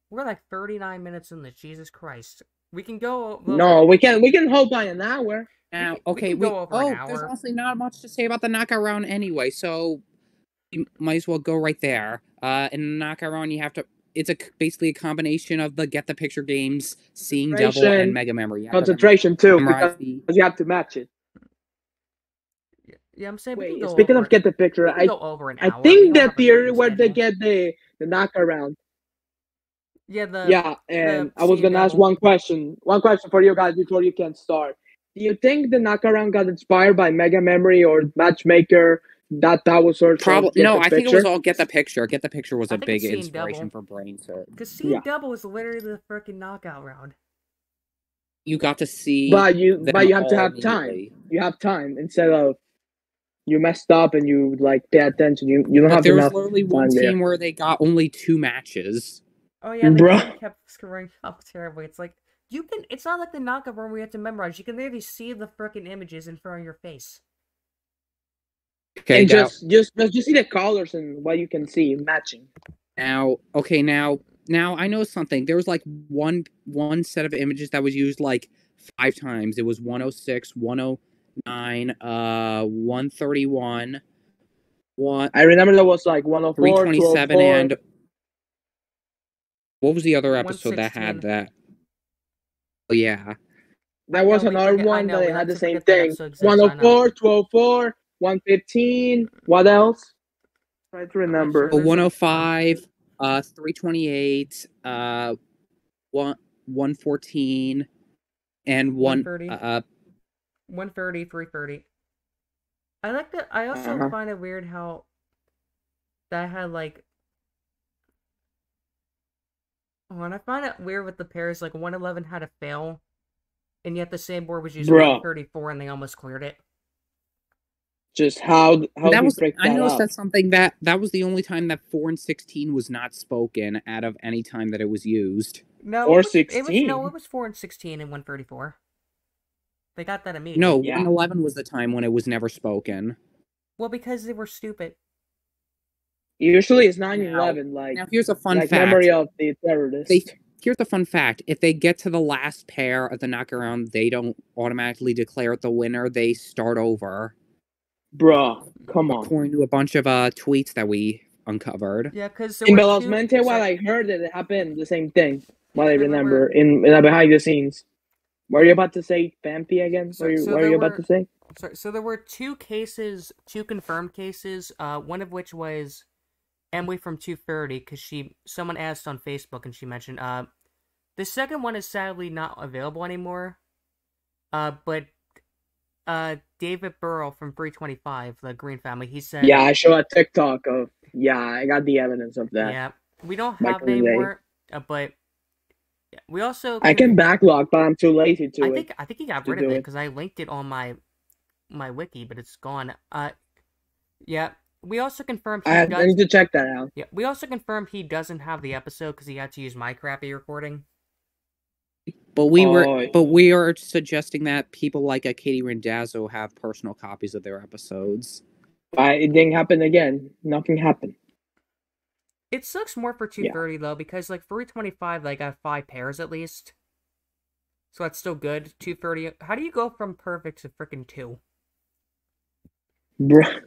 We're like 39 minutes in this. Jesus Christ. We can go. No, we can hold by an hour. Now, okay, go over an hour. There's honestly not much to say about the knockout round anyway, so you might as well go right there. In the knockout round, you have to. It's basically a combination of the Get the Picture games, Seeing Devil, and Mega Memory. Concentration too, because you have to match it. Yeah, I'm saying. Wait, speaking of Get the Picture, I go over an hour. I think that theory where they get the knockout round. Yeah, and I was gonna ask one question for you guys before you can start. Do you think the knockaround got inspired by Mega Memory or Matchmaker that was sort of Probably get no. the I think it was picture. all Get the Picture. Get the Picture was I a think big it's Seeing inspiration Double. for Brain Search. Because Seeing Yeah. Double was literally the freaking knockout round. You got to see But you them have to all have time. immediately. You have time instead of you messed up and you like pay attention. You don't But have there was enough literally one time there. team where they got only 2 matches. Oh yeah, the Bruh. game kept screwing up terribly. It's like you can. It's not like the knockout round where you have to memorize. You can literally see the freaking images in front of your face. Okay, And now, just see the colors and what you can see matching. now I know something. There was like one set of images that was used like 5 times. It was 106, 109, 131, I remember there was like 104, 327, 204. and what was the other episode that 116. had that? Oh yeah. There was No, we another forget- I one know, that we had like the to same forget that thing. episode exists, I know. 104, 204, 115. What else? Try to remember. sure there's- 105, 328, 114, and 130. 130. 130, 330. I like that. I also Uh-huh. find it weird how that had like. Oh, and I find it weird with the pairs. Like 111 had a fail, and yet the same board was used Bruh. 134, and they almost cleared it. Just how That do you was break that I noticed up? that's something that was the only time that 4 and 16 was not spoken out of any time that it was used. No, Or it was 16. no, it was 4 and 16 and 134. They got that immediately. No, Yeah. 111 was the time when it was never spoken. Well, because they were stupid. Usually it's 9/11, like Now here's a fun like fact. memory of the terrorists. Here's the fun fact. If they get to the last pair of the knockaround, they don't automatically declare it the winner. They start over. Bruh, come on. According to a bunch of tweets that we uncovered. Yeah, because In Belosmente, while I heard that it happened, the same thing. While I So there remember were- in behind the scenes. What are you about to say, Vampy again? So- What are so you there about were- to say? So there were 2 cases, 2 confirmed cases. One of which was Emily from 230, because someone asked on Facebook and she mentioned. The second one is sadly not available anymore. But David Burrell from 325, the Green family, he said. Yeah, I show a TikTok of. Yeah, I got the evidence of that. Yeah, we don't Back have in it the day. anymore. But yeah, we also. I can backlog, but I'm too lazy to. I think he got to rid of do it it. because I linked it on my wiki, but it's gone. Yeah. We also confirmed I need to check that out. Yeah, we also confirmed he doesn't have the episode because he had to use my crappy recording. But we Oh. we are suggesting that people like Katie Randazzo have personal copies of their episodes. It didn't happen again. Nothing happened. It sucks more for 230 though, because like 325 they got 5 pairs at least. So that's still good. 230. How do you go from perfect to freaking 2? Bruh.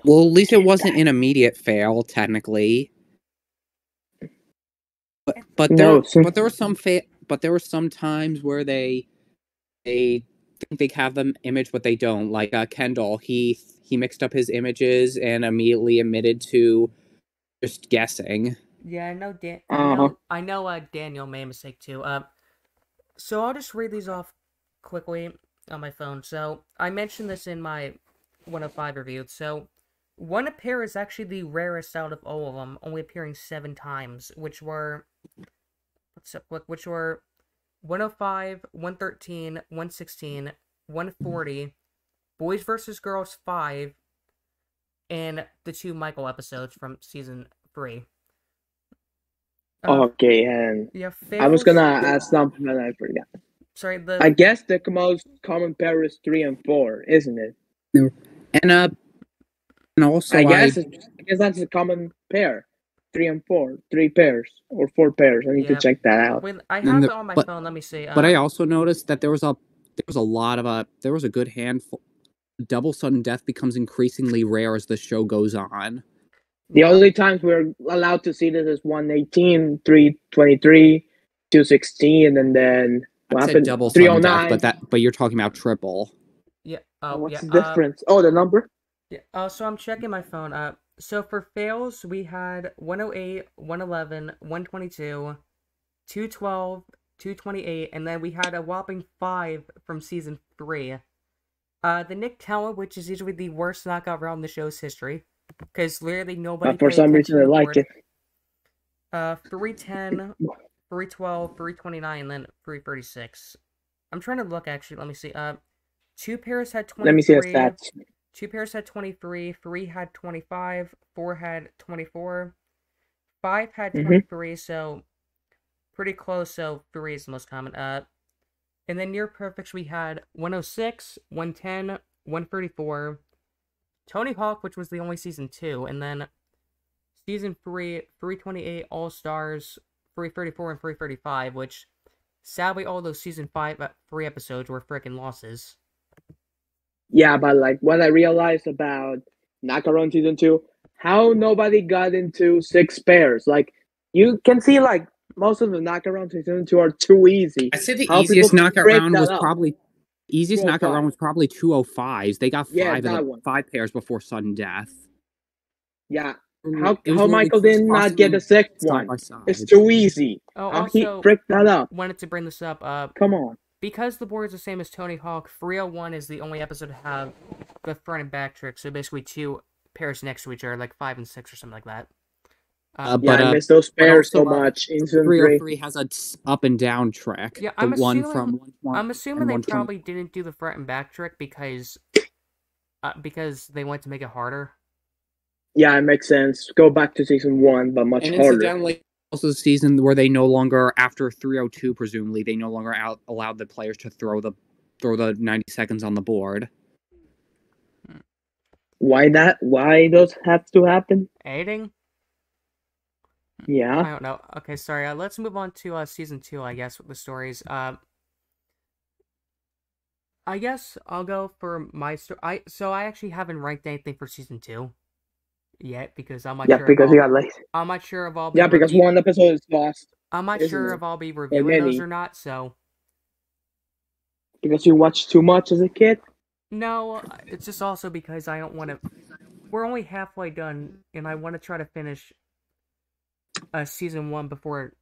Well, at least it wasn't an immediate fail, technically. But there were some times where they think they have the image, but they don't. Like Kendall, he mixed up his images and immediately admitted to just guessing. Yeah, I know. Uh-huh. I know. Daniel made a mistake too. So I'll just read these off quickly on my phone. So I mentioned this in my 105 review. So one pair is actually the rarest out of all of them, only appearing 7 times, which were 105, 113, 116, 140, Boys vs. Girls 5, and the 2 Michael episodes from season 3. Okay, and Yeah, I was fails- gonna ask something and I forgot. Sorry, I guess the most common pair is 3 and 4, isn't it? And also I guess that's a common pair. 3 and 4, 3 pairs or 4 pairs. I need to Yeah. check that out. Wait, I And have the- it on my but- phone. Let me see. But I also noticed that there was a good handful. Double sudden death becomes increasingly rare as the show goes on. The only times we're allowed to see this is 118, 323, 216, and then I what said happened? double sudden 309. death, but you're talking about triple. Yeah. What's yeah. the difference? The number? Yeah. So I'm checking my phone. So for fails, we had 108, 111, 122, 212, 228, and then we had a whopping 5 from season 3. The Nick Talent, which is usually the worst knockout round in the show's history, because literally nobody But for paid some attention reason, I to the like board. it. 310, 312, 329, and then 336. I'm trying to look, actually. Let me see. Two pairs had 23. Let me see the stats. 2 pairs had 23. 3 had 25. 4 had 24. 5 had 23, so pretty close. So 3 is the most common. And then near perfects, we had 106, 110, 134. Tony Hawk, which was the only season 2, and then season 3, 328 All Stars, 334, and 335, which sadly all those season 5 3 episodes were freaking losses. Yeah, but like what I realized about Knockaround season 2, how nobody got into 6 pairs. Like you can see, like most of the Knockaround season 2 are too easy. I say the How easiest people knockout break round that was up. probably 205s. They got Yeah, five of that the one. 5 pairs before sudden death. Yeah. It was How literally Michael did not crossing get the 6th side one? by side. It's too easy. Oh, How he also, break that up? wanted to bring this up. Come on. Because the board is the same as Tony Hawk, 301 is the only episode to have the front and back trick. So basically 2 pairs next to each other, like 5 and 6 or something like that. Yeah, I miss those pairs so also, much in season 303 has a up and down trick. Yeah, the one from 120 I'm assuming and they 120. probably didn't do the front and back trick because they wanted to make it harder. Yeah, it makes sense. Go back to season 1, but much And harder. incidentally, also the season where they no longer, after 302, presumably, they no longer allowed the players to throw the 90 seconds on the board. Why that? Why those have to happen? Aiding? Yeah. I don't know. Okay, sorry. Let's move on to season 2, I guess, with the stories. I guess I'll go for my story. I actually haven't ranked anything for season 2 yet because I'm not sure. Yeah, because you got lazy. I'm not sure if I'll be. Yeah, because one episode is lost. I'm not isn't sure it? if I'll be reviewing those or not. So. Because you watched too much as a kid. No, it's just also because I don't want to. We're only halfway done, and I want to try to finish season 1 before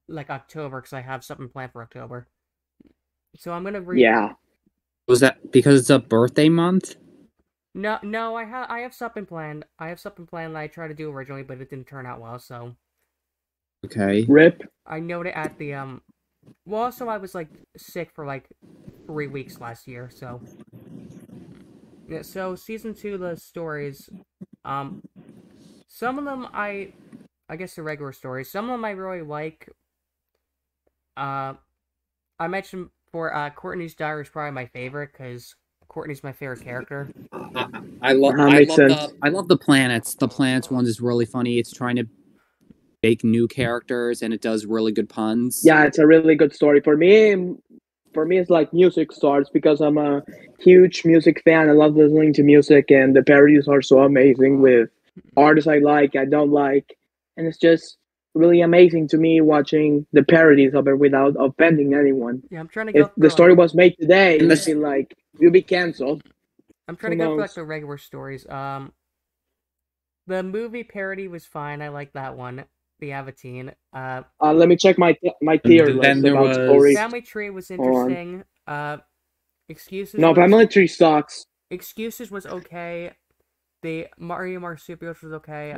like October because I have something planned for October. So I'm gonna read. Yeah. Was that because it's a birthday month? No, I have something planned. I have something planned that I tried to do originally, but it didn't turn out well. So. Okay. Rip. I noted at the Well, also I was like sick for like 3 weeks last year, so. Yeah. So season 2, the stories, some of them I guess the regular stories. Some of them I really like. I mentioned for Courtney's Diary is probably my favorite because Courtney's my favorite character. I love the planets. The planets one is really funny. It's trying to make new characters and it does really good puns. Yeah, it's a really good story for me. For me, it's like music stars because I'm a huge music fan. I love listening to music, and the parodies are so amazing with artists I like, I don't like, and it's just really amazing to me watching the parodies of it without offending anyone. Yeah, I'm trying to go. If the story was made today, it'd be like you'll be canceled. I'm trying to go for like the regular stories. The movie parody was fine. I like that one. The Avatine. Let me check my tier list about stories. Family Tree was interesting. Excuses. No, Family Tree sucks. Excuses was okay. The Mario Marsupials was okay.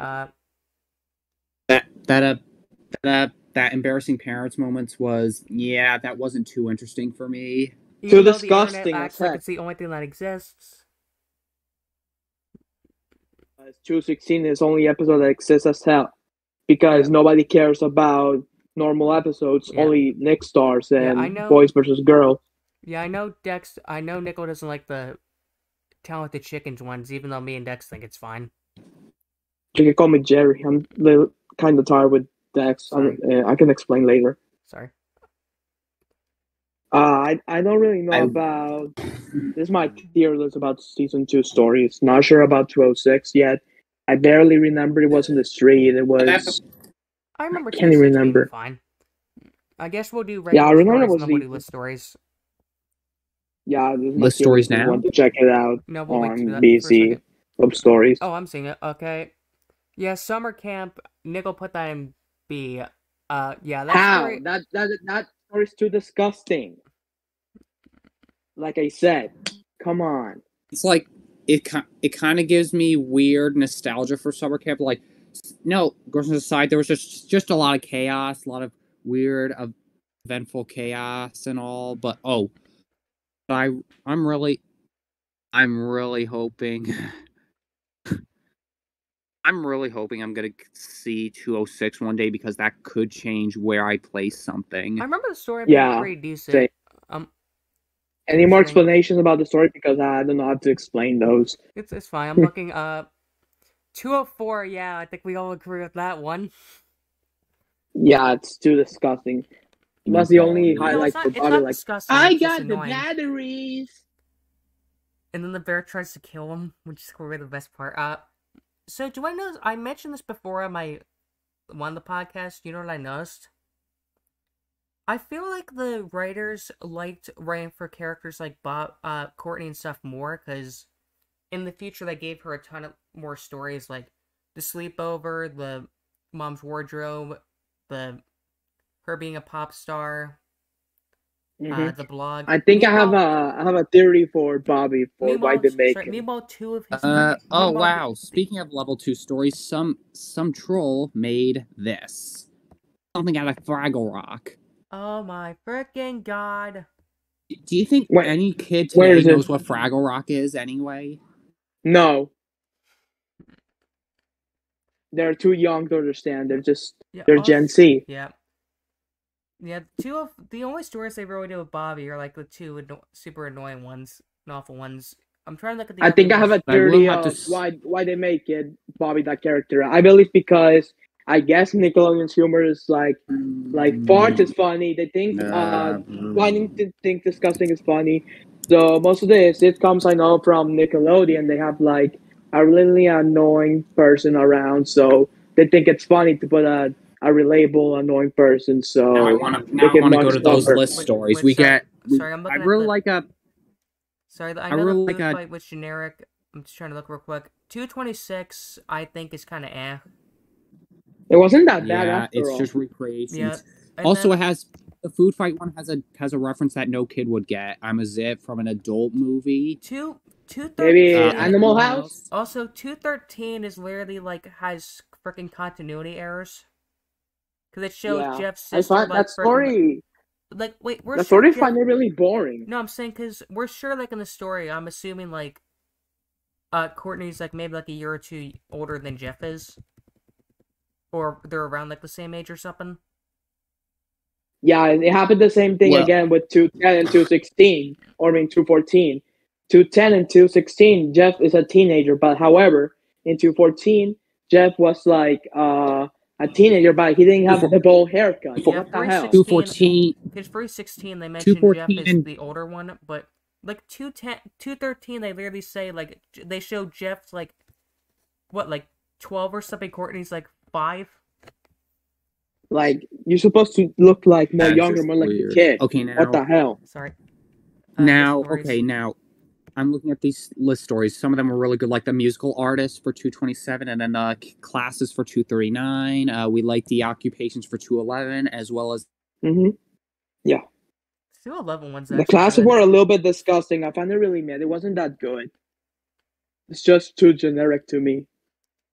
That embarrassing parents moments was that wasn't too interesting for me. Too disgusting. Acts like it's the only thing that exists. 216 is the only episode that exists as hell because nobody cares about normal episodes. Yeah. Only Nick stars and I know, boys versus girls. Yeah, I know Nickel doesn't like the Talented Chickens ones, even though me and Dex think it's fine. You can call me Jerry. I'm kind of tired with Dex. I can explain later. Sorry. I don't really know about. This is my tier list about season 2 stories. Not sure about 206 yet. I barely remember it was in the street. It was. I remember. Can't even remember. Fine. I guess we'll do regular stories and then we'll do list stories. Yeah, list stories now. Want to check it out no, we'll on BC Web Stories. Oh, I'm seeing it. Okay. Yeah, summer camp. Nickel put that in B. Yeah. How? That story's too disgusting. Like I said, Come on. It's like it kind of gives me weird nostalgia for summer camp. Like, no, girls aside, there was just a lot of chaos, a lot of weird, eventful chaos and all. But I'm really hoping. I'm really hoping I'm gonna see 206 one day because that could change where I place something. I remember the story being Yeah, pretty decent. same. Any more explanations about the story? Because I don't know how to explain those. It's fine. I'm looking up 204. Yeah, I think we all agree with that one. Yeah, it's too disgusting. That's the only highlight for Bobby. Like, disgusting. I It's just got the annoying. batteries. And then the bear tries to kill him, which is probably the best part. So do I know? I mentioned this before on my one of the podcasts. You know what I noticed? I feel like the writers liked writing for characters like Bob, Courtney and stuff more, because in the future they gave her a ton of more stories, like the sleepover, the mom's wardrobe, her being a pop star, the blog. I think I have a theory for Bobby for why they make it. Meanwhile, two of his. Oh wow! Speaking of level 2 stories, some troll made this something out of Fraggle Rock. Oh my freaking god! Do you think any kid today knows what Fraggle Rock is anyway? No. They're too young to understand. They're Gen Z. Yeah. Yeah, two of the only stories they really do with Bobby are like the two super annoying ones, and awful ones. I'm trying to look at the. I think I have a theory of why they make it Bobby that character. I believe because I guess Nickelodeon's humor is like fart is funny. They think whining to think disgusting is funny. So most of the sitcoms I know from Nickelodeon, they have like a really annoying person around, so they think it's funny to put a relatable, annoying person. So now I want to go to those list stories. I really like a. Sorry, I know the food fight was generic. I'm just trying to look real quick. 226, I think, is kind of eh. It wasn't that bad. Yeah, it's just recreations. Yeah. Also, it has the food fight one has a reference that no kid would get. I'm a Zip from an adult movie. 213. Maybe Animal House. Also, 213 is literally like has freaking continuity errors. Because it shows Jeff's sister. I find that story. Like, wait, we're the story I find it really boring. No, I'm saying because we're sure, like in the story, I'm assuming like, Courtney's like maybe like a year or two older than Jeff is, or they're around like the same age or something. Yeah, it happened the same thing again with 210 and 216, or 214. 210 and 216, Jeff is a teenager, but however, in 214, Jeff was like a teenager, but he didn't have the bowl haircut. Yeah, what the hell? 214. Because for 16, they mentioned Jeff is the older one, but like 213, they literally say like they show Jeff's like what, like 12 or something. Courtney's like 5. Like you're supposed to look like more younger, more like a kid. Okay, now what the hell? Sorry. Now, I'm looking at these list stories. Some of them were really good, like the musical artist for 227, and then classes for 239. We like the occupations for 211, as well as. Yeah. 211 ones. The classes were a little bit disgusting. I found it really mad. It wasn't that good. It's just too generic to me.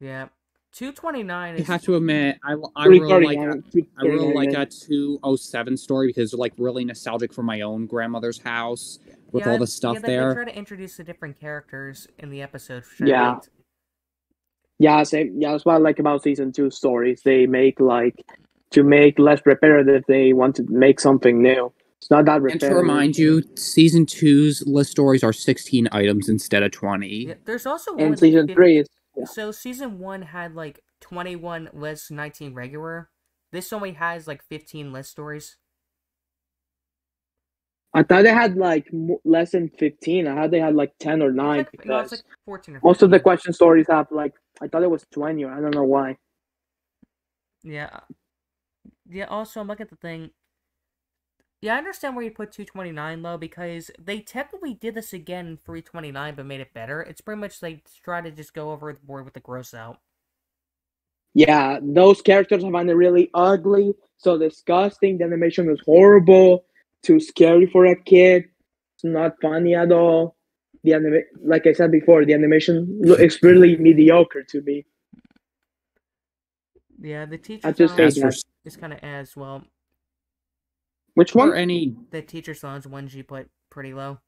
Yeah. 229 is. I have to admit, I really like a 207 story because they're like really nostalgic for my own grandmother's house with all the stuff there. They try to introduce the different characters in the episode. Yeah, same. Yeah, that's what I like about season 2 stories. They make to make less repetitive. They want to make something new. It's not that repetitive. And to remind you, season 2's list stories are 16 items instead of 20. Yeah, there's also one. And season 3 is. Yeah. So season 1 had like 21 lists, 19 regular. This only has like 15 list stories. I thought they had like less than 15. I thought they had like 10 or 9. It's like 14 or 15. Most of the question stories have like, I thought it was 20 or I don't know why. Yeah. Yeah, also I'm looking at the thing. Yeah, I understand where you put 229 though, because they technically did this again in 329 but made it better. It's pretty much like try to just go over the board with the gross out. Yeah, those characters I find it really ugly, so disgusting. The animation is horrible, too scary for a kid. It's not funny at all. like I said before, the animation is really mediocre to me. Yeah, the I teacher's just say As for that. is kind of as well. Which for one? any The teacher's lounge one G put pretty low.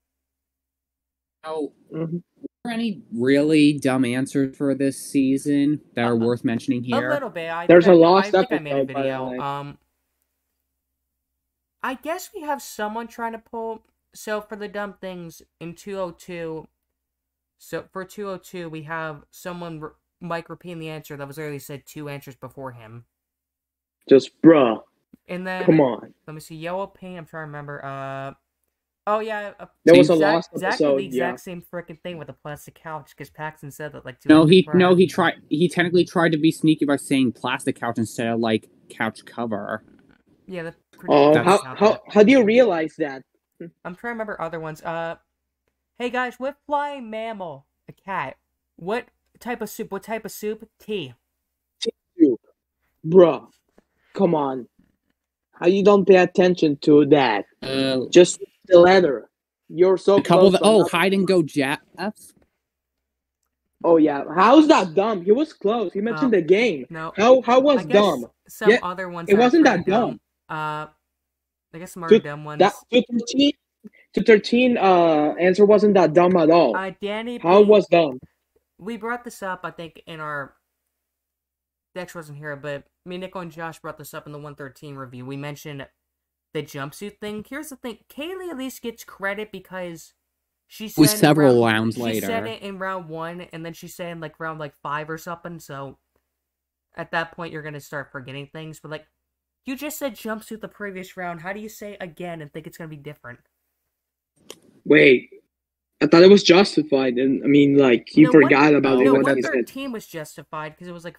oh, Mhm. for any really dumb answers for this season that are worth mentioning A here? little bit. There's a I lost think I made a episode, by the video. way. I guess we have someone trying to pull. So for the dumb things in 202, so for 202 we have someone Mike repeating the answer that was already said 2 answers before him. Just bruh. And then Come on. let me see. Yellow paint. I'm trying to remember. Oh yeah. There was a exact- lost exactly episode. the exact Yeah. same freaking thing with the plastic couch because Paxton said that like 2 No, hours he prior. he technically tried to be sneaky by saying plastic couch instead of like couch cover. Yeah. The Oh, That's- how do you realize that? I'm trying to remember other ones. Hey guys, what flying mammal? A cat. What type of soup? What type of soup? Tea. Soup. Bruh. Come on. How you don't pay attention to that? Just the letter. You're so a couple close. of hide and go Jeff. Oh yeah. How's that dumb? He was close. He mentioned the game. No. How was I guess dumb? some Yeah, other ones. it that are wasn't pretty that dumb. I guess some other dumb ones. That 213 answer wasn't that dumb at all. Danny. How B, was dumb? we brought this up, I think, in our. Dex wasn't here, but me, Nico, and Josh brought this up in the 113 review. We mentioned the jumpsuit thing. Here's the thing: Kaylee at least gets credit because she said several rounds later. She said it in round 1, and then she said in like round 5 or something. So at that point, you're gonna start forgetting things. But like, you just said jumpsuit the previous round. How do you say it again and think it's gonna be different? Wait, I thought it was justified, and I mean, like he forgot about it. No, What he said. 113 was justified because it was like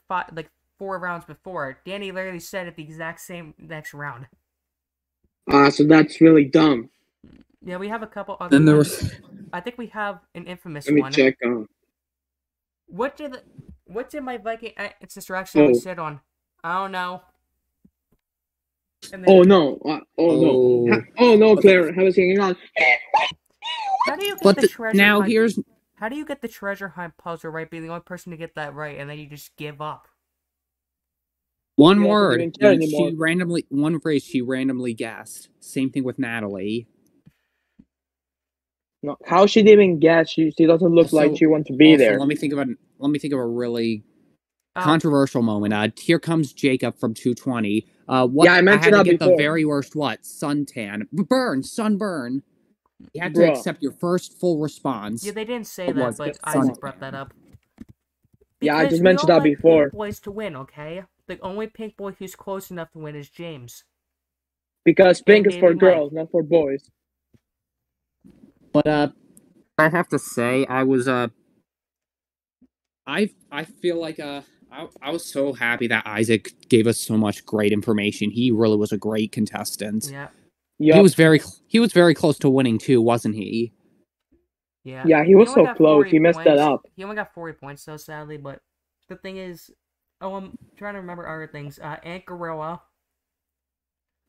4 rounds before. Danny literally said it the exact same next round. So that's really dumb. Yeah, we have a couple other. Then there ones. was. I think we have an infamous Let me one. check. What did my Viking sister actually sit on? I don't know. And then, Oh no! Oh no, Claire! I was hanging on. How do you get the treasure? Now hunt? here's. How do you get the treasure hunt puzzle right? Being the only person to get that right, and then you just give up. One He doesn't word. even care anymore. One phrase she randomly guessed. Same thing with Natalie. No, how she didn't even guess? She doesn't look like she wants to be there. Let me think of a really controversial moment. Here comes Jacob from 220. What? Yeah, I mentioned had to that get before. the very worst sunburn. You had to Bruh. accept your first full response. Yeah, they didn't say It that, was but suntan. Isaac brought that up. Yeah, I Because just we mentioned all that like before. Pink boys to win, okay? The only pink boy who's close enough to win is James. Because pink is for Baby girls, not for boys. But I have to say, I was I feel like I was so happy that Isaac gave us so much great information. He really was a great contestant. Yeah. Yep. He was very close to winning too, wasn't he? Yeah. Yeah, he was only so got close. 40 He messed that points. up. He only got 40 points, though, sadly. But the thing is, I'm trying to remember other things. Aunt Gorilla.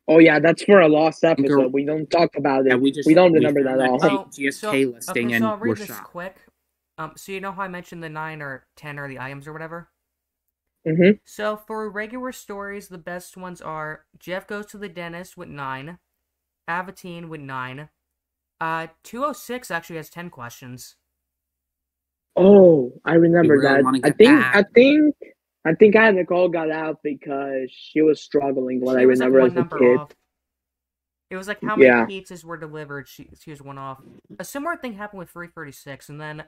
Oh yeah, that's for a lost episode. Gor- We don't talk about it. Yeah, we don't remember that at all. GSK listing so and I'll read we're this shocked. quick. So you know how I mentioned the 9 or 10 or the items or whatever? Mm-hmm. So for regular stories, the best ones are Jeff Goes to the Dentist with 9, Avatine with 9. 206 actually has 10 questions. Oh, I remember really that. wanna get back. I think Nicole got out because she was struggling. What I She was like remember one as a number kid. off. It was like how many Yeah. pizzas were delivered. She was one off. A similar thing happened with 336, and then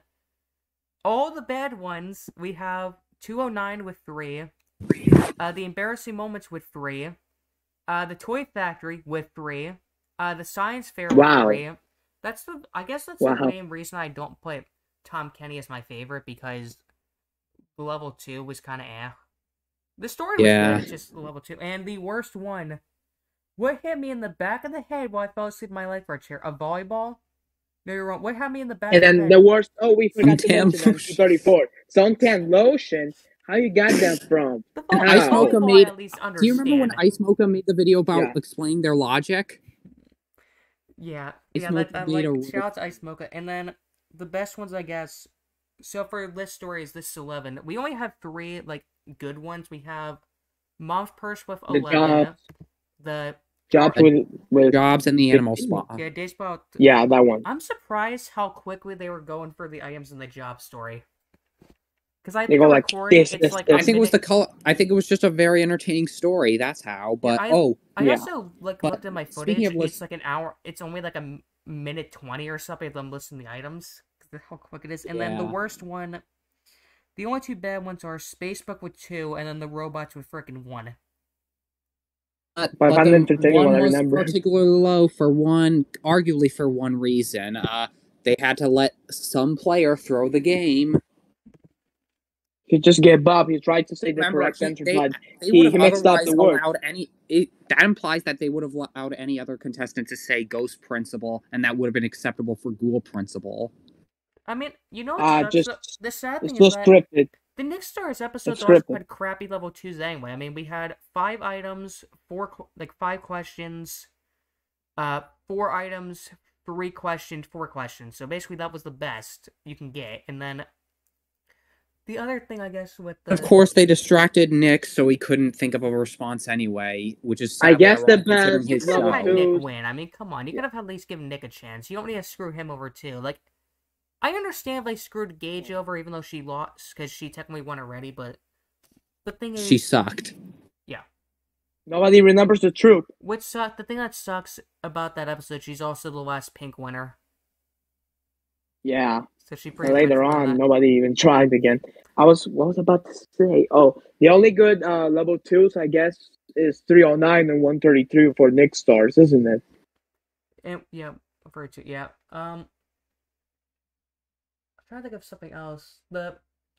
all the bad ones we have 209 with 3, the embarrassing moments with 3, the Toy Factory with 3, the Science Fair with Wow. 3. I guess that's Wow. the main reason I don't put Tom Kenny as my favorite, because level 2 was kind of eh. The story was Yeah. good, it's just level 2. And the worst one, what hit me in the back of the head while I fell asleep in my life arch chair? A volleyball? No, you're wrong. What hit me in the back And of the then head? the worst. Oh, we forgot to Suntan mention that. lotion. 234. Suntan lotion. How you got that from? The Ice Wow. Mocha volleyball I made. at least Do you remember when understand. Ice Mocha made the video about Yeah. explaining their logic? Yeah, Ice yeah. Mocha That made like a- shout out to Ice Mocha, and then the best ones, I guess. So for list stories, this is 11. We only have 3 like good ones. We have Mom's Purse with The 11. The Jobs with Jobs and the Animal Spot. yeah, Day Spot. yeah, that one. I'm surprised how quickly they were going for the items in the job story. Because I They think go a like recording, this, it's this, like this. a I think it was minute- the color. I think it was just a very entertaining story. That's how. But I yeah. also But looked at my speaking footage. of list- It's like an hour. It's only like a minute 20 or something of them listing the items. 'Cause of how quick it is. And then the Yeah. worst one, the only 2 bad ones are Spacebook with 2, and then the robots with frickin' 1. But I but found it the entertaining one when I was remember. particularly low for arguably for one reason. They had to let some player throw the game. He just gave up. He tried to say the Remember, correct answer, they but would he have mixed up otherwise the word. allowed that implies that they would have allowed any other contestant to say Ghost Principal, and that would have been acceptable for Ghoul Principal. I mean, you know what sucks? The sad It's thing so is that scripted. the Nick Stars episodes It's also scripted. had crappy level 2s anyway. I mean, we had 5 items, 5 questions, 4 items, 3 questions, 4 questions. So basically, that was the best you can get. And then the other thing, I guess, with the Of course, they distracted Nick, so he couldn't think of a response anyway, which is I sadly guess the ironic considering best you his could have level had show. two- Nick win. I mean, come on, you could have at least given Nick a chance. You don't need to screw him over too. Like, I understand they screwed Gage over, even though she lost because she technically won already. But the thing is, She sucked. Nobody remembers the truth. the thing that sucks about that episode, she's also the last pink winner. Yeah. So she pretty Later much won on, that. nobody even tried again. What was I about to say? Oh, the only good level 2s, I guess, is 309 and 133 for Nick Stars, isn't it? And, yeah, very true. Yeah. I'm trying to think of something else.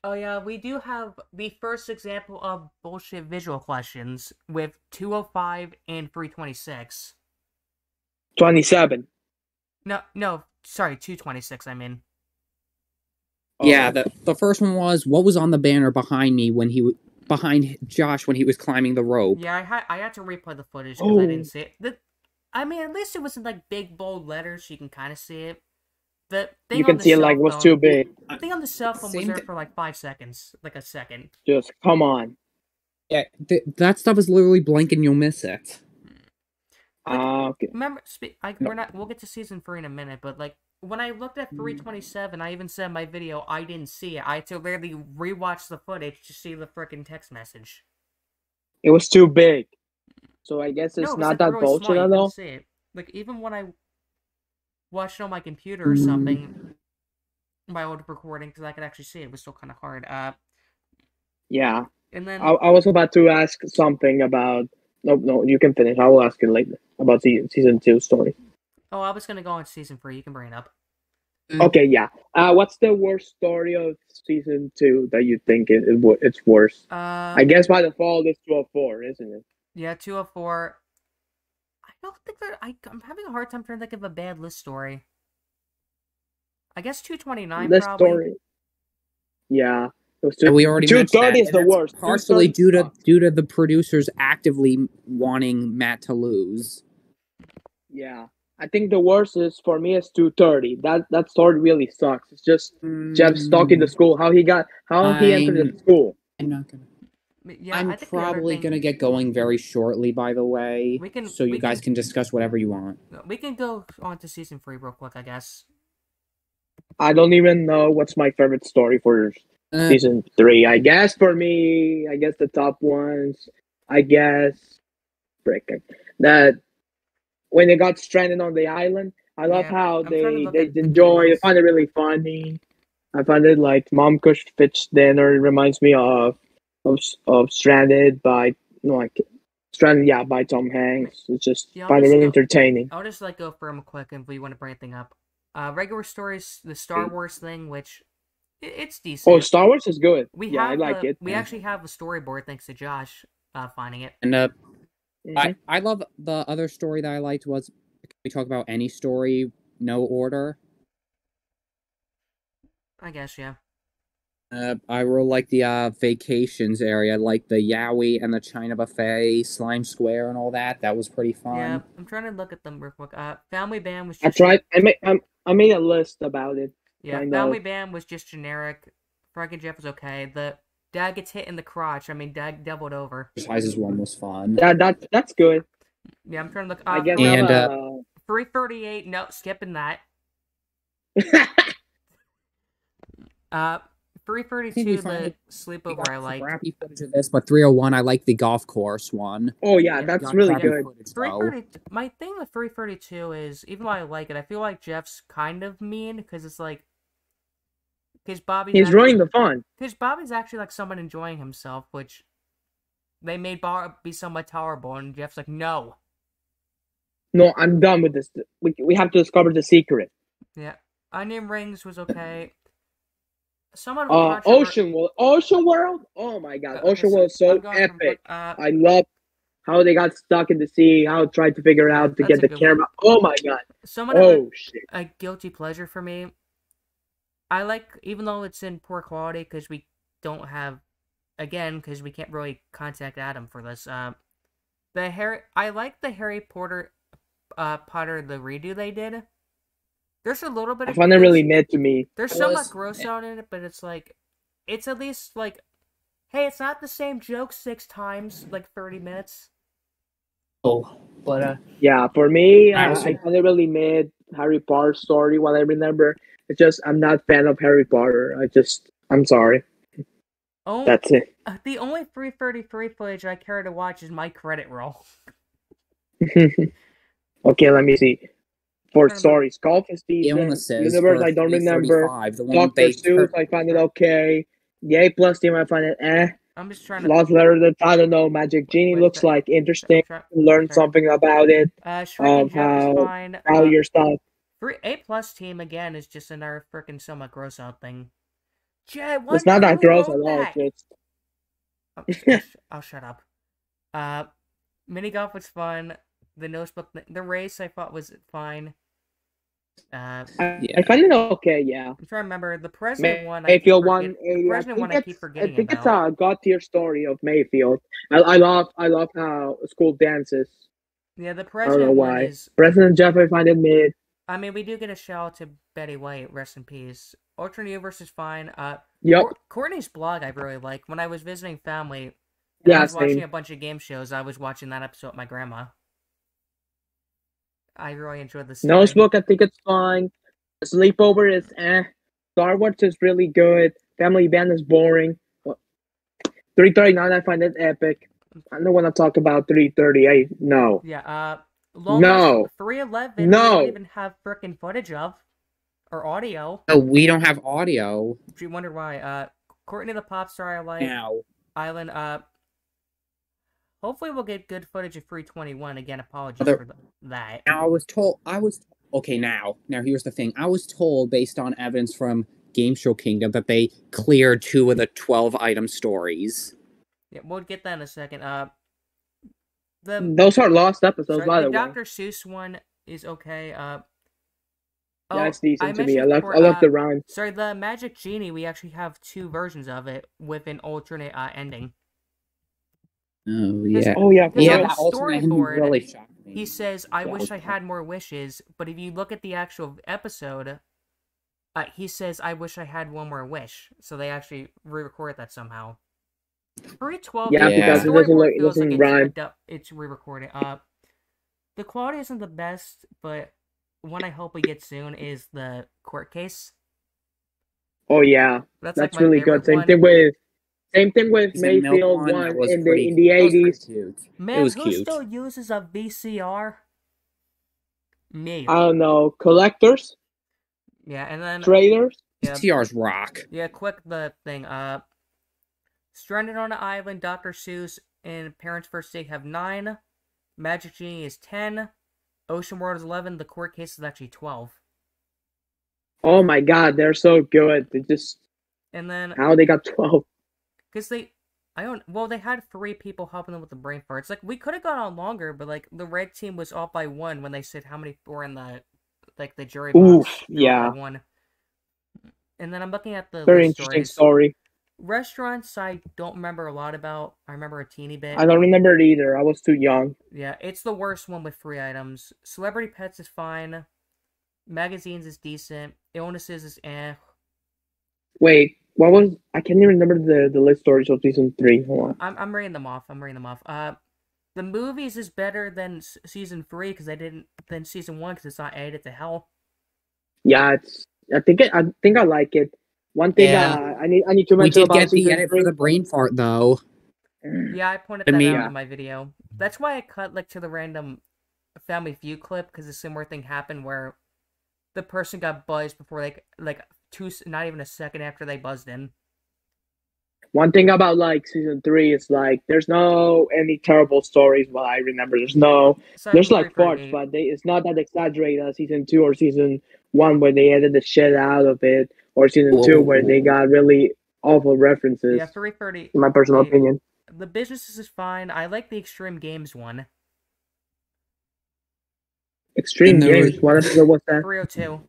Oh yeah, we do have the first example of bullshit visual questions with 205 and 326. 27. No, sorry, 226. I mean. Yeah, the first one was what was on the banner behind me behind Josh when he was climbing the rope. Yeah, I had to replay the footage because I didn't see it. I mean, at least it was in like big bold letters, so you can kind of see it. The thing You on can the see it cell like it was phone- too big. The thing on the cell phone was Same there thi- for like 5 seconds, like a second. Just come on. Yeah, that stuff is literally blank and you'll miss it. Okay. Remember, we'll get to season 3 in a minute, but like when I looked at 327, I even said in my video I didn't see it. I had to literally rewatch the footage to see the frickin' text message. It was too big. So I guess it's No, it was, not like, that really bullshit small, you at couldn't all. see it. Like even when I watched it on my computer or something, my old recording, because I could actually see it, was still kind of hard. Yeah. And then I was about to ask something about. No, you can finish. I will ask you later about the season 2 story. I was gonna go on season 3. You can bring it up. Okay, yeah. What's the worst story of season 2 that you think it's worse? I guess by default it's 204, isn't it? Yeah, 204. I don't think that I'm having a hard time trying to think of a bad list story. I guess 229 This probably. story. Yeah. It was And we already mentioned 230 that. is the And that's worst. partially 230 due to the producers actively wanting Matt to lose. Yeah. I think the worst is for me is 230. That story really sucks. It's just Jeff stuck in the school. How he entered the school. I'm not gonna. Yeah, I'm I think the other probably thing- gonna get going very shortly. By the way, We can- so we you guys can discuss whatever you want. We can go on to season 3 real quick, I guess. I don't even know what's my favorite story for season 3. I guess for me, the top ones. Frickin' that when they got stranded on the island. I love Yeah, how I'm trying to they look at the enjoy. I ones. find it really funny. I find it like Mom Kush Fitch Dinner. It reminds me of Stranded by by Tom Hanks. It's just Yeah, I'll find it just really go- entertaining. I'll just go for them quick if we want to bring anything up. Regular stories, the Star Wars thing, which it's decent. Oh, Star Wars is good. I like it. We actually have a storyboard thanks to Josh finding it. And Mhm. I love the other story that I liked was, can we talk about any story, no order? I guess, yeah. I really like the vacations area, like the Yowie and the China Buffet, Slime Square, and all that. That was pretty fun. Yeah, I'm trying to look at them real quick. Family Band was I just tried. I made a list about it. Yeah, kind Family of. Band was just generic. Frank and Jeff was okay. The dad gets hit in the crotch. I mean, dad doubled over. Exercises one was fun. Yeah, that's good. Yeah, I'm trying to look. I guess And, 338. No, skipping that. 332. The we sleepover got I some liked. crappy footage of this, but 301, I like the golf course one. Oh yeah, Yeah, that's Got really crappy good. footage, though. 330. My thing with 332 is, even though I like it, I feel like Jeff's kind of mean because it's like, because He's ruining the fun. Because Bobby's actually like someone enjoying himself, which they made Bob be somewhat tolerable, and Jeff's like, no. No, I'm done with this. We have to discover the secret. Yeah, Onion Rings was okay. Somewhat of a Ocean World. Ocean World. Oh my God, Okay, Ocean so World is so I'm going from, epic. I love how they got stuck in the sea. How it tried to figure out to that's get a the good camera. Oh my God. somewhat of Oh shit. a guilty pleasure for me. I like, even though it's in poor quality, because we don't have, again, because we can't really contact Adam for this. I like the Harry Potter the redo they did. There's a little bit I of find it really mid to me. There's somewhat gross out in it, but it's like, it's at least like, hey, it's not the same joke 6 times, like 30 minutes. Oh, but Yeah, for me, I I also- find it really mid. Harry Potter story. What I remember, it's just I'm not a fan of Harry Potter. I'm sorry. Oh, That's it. the only 333 footage I care to watch is my credit roll. Okay, let me see. For Turn sorry, Skull is decent. illnesses Universe, for I don't remember. 335, the one Doctor Seuss, I find it okay. The A plus team, I find it eh. I'm just trying to. Lost Letter, I don't know. Magic Genie Wait, looks sorry. like interesting. Sorry. Learn something about it. Shrek and Jeff is How fine. your stuff. A plus team again is just another freaking somewhat gross out thing. Jay, It's not that gross at all. It's just I'll shut up. Mini golf was fun. The notebook, the race I thought was fine. I find it okay. Yeah. I'm trying to remember the president one. Mayfield The president one I keep forgetting I think about. it's a god tier story of Mayfield. I love how school dances. Yeah, the I don't know president one why. is. President Jeff, I find it mid. I mean, we do get a shout out to Betty White, rest in peace. Alternate Universe is fine. Yep. Courtney's blog I really like. When I was visiting family, and Yeah, I was watching same. a bunch of game shows, I was watching that episode with my grandma. I really enjoyed the story. Notebook, I think it's fine. Sleepover is eh. Star Wars is really good. Family Band is boring. 339, I find it epic. I don't want to talk about 338. No. Yeah, No. 311 No. we don't even have frickin' footage of. Or audio. Oh, we don't have audio. Do you wonder why? Courtney the Pop Star I like. Now. Island, hopefully we'll get good footage of 321. Again, apologies for that. Now, okay, now here's the thing. I was told, based on evidence from Game Show Kingdom, that they cleared 2 of the 12 item stories. Yeah, we'll get that in a second. Those are lost episodes, by the way. Dr. Seuss one is okay. Yeah, it's decent to me. I mentioned love the rhyme. Sorry, the Magic Genie, we actually have 2 versions of it with an alternate ending. Oh, yeah. Oh, yeah. Because on that the alternate ending storyboard, really shocked me. he says, I That wish was I had more wishes, but if you look at the actual episode, he says, I wish I had one more wish. So they actually re-record that somehow. 312, Yeah, because it doesn't rhyme. It's re-recorded. The quality isn't the best, but one I hope we get soon is the court case. Oh yeah, That's that's like my really good. favorite one. Same thing with The milk Mayfield one, one that was in pretty- the that was pretty 80s. cute. Man, It was who cute. still uses a VCR? Me. I don't know, collectors, Yeah, and then traders. yeah, TR's rock. yeah, quick the thing. Stranded on an Island, Dr. Seuss and Parents First Aid have 9. Magic Genie is 10. Ocean World is 11. The court case is actually 12. Oh my God, they're so good. They just And then how they got 12. because they had 3 people helping them with the brain farts. Like, we could have gone on longer, but like the red team was off by 1 when they said how many were in the jury box. Oof, They were off yeah. by 1. And then I'm looking at the Very list interesting stories. story. Restaurants I don't remember a lot about. I remember a teeny bit. I don't remember it either. I was too young. Yeah, it's the worst one with 3 items. Celebrity Pets is fine. Magazines is decent. Illnesses is eh. Wait, what was? I can't even remember the list stories of season 3. Hold on. I'm reading them off. The movies is better than season 3 because than season 1 because it's not edited to hell. Yeah, it's. I think I like it. One thing Yeah. I need to We mention did about get the season edit 3. for the brain fart though. Yeah, I pointed I that mean- out in my video. That's why I cut like to the random Family Feud clip because a similar thing happened where the person got buzzed before not even a second after they buzzed in. One thing about like season 3 is like there's no any terrible stories. What I remember, there's Aside from like farts, 338. but it's not that exaggerated as season 2 or season 1 where they edited the shit out of it, or season 2 where they got really awful references. Yeah, 330. In my personal Yeah. opinion, The businesses is fine. I like the Extreme Games one. Extreme And there Games. was- What episode was that? 302.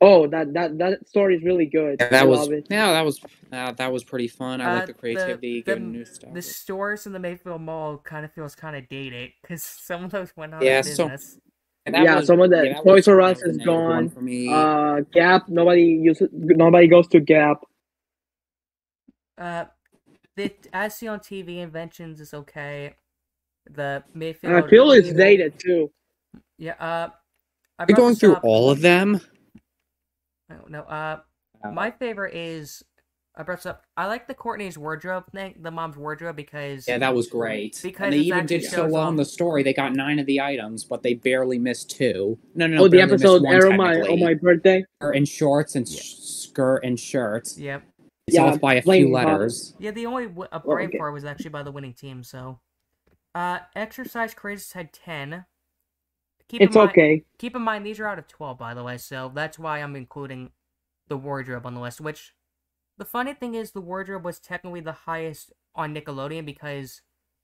Oh, that story is really good. Yeah, I that was love it. that was pretty fun. I like the creativity, getting new stuff. The stores in the Mayfield Mall kind of feels kind of dated because some of those went out Yeah, of business. Some of the Toys R Us is gone. for me. Gap. Nobody goes to Gap. The As Seen on TV Inventions is okay. The Mayfield. I feel it's dated too. Yeah. You're going through all of them. I don't know. My favorite is I brought this up. I like the Courtney's wardrobe thing, the mom's wardrobe, because Yeah, that was great. Because and they it's even actually did so shows well off- in the story. They got 9 of the items, but they barely missed 2. No, Oh, the barely missed episode one, on technically. my birthday. Skirt and shorts and skirt and shirts. Yep. It's off by a few playing letters. Yeah, the only brain okay. fart was actually by the winning team. So, exercise crazes had 10. It's okay. Keep in mind these are out of 12, by the way. So that's why I'm including the wardrobe on the list. Which, the funny thing is, the wardrobe was technically the highest on Nickelodeon because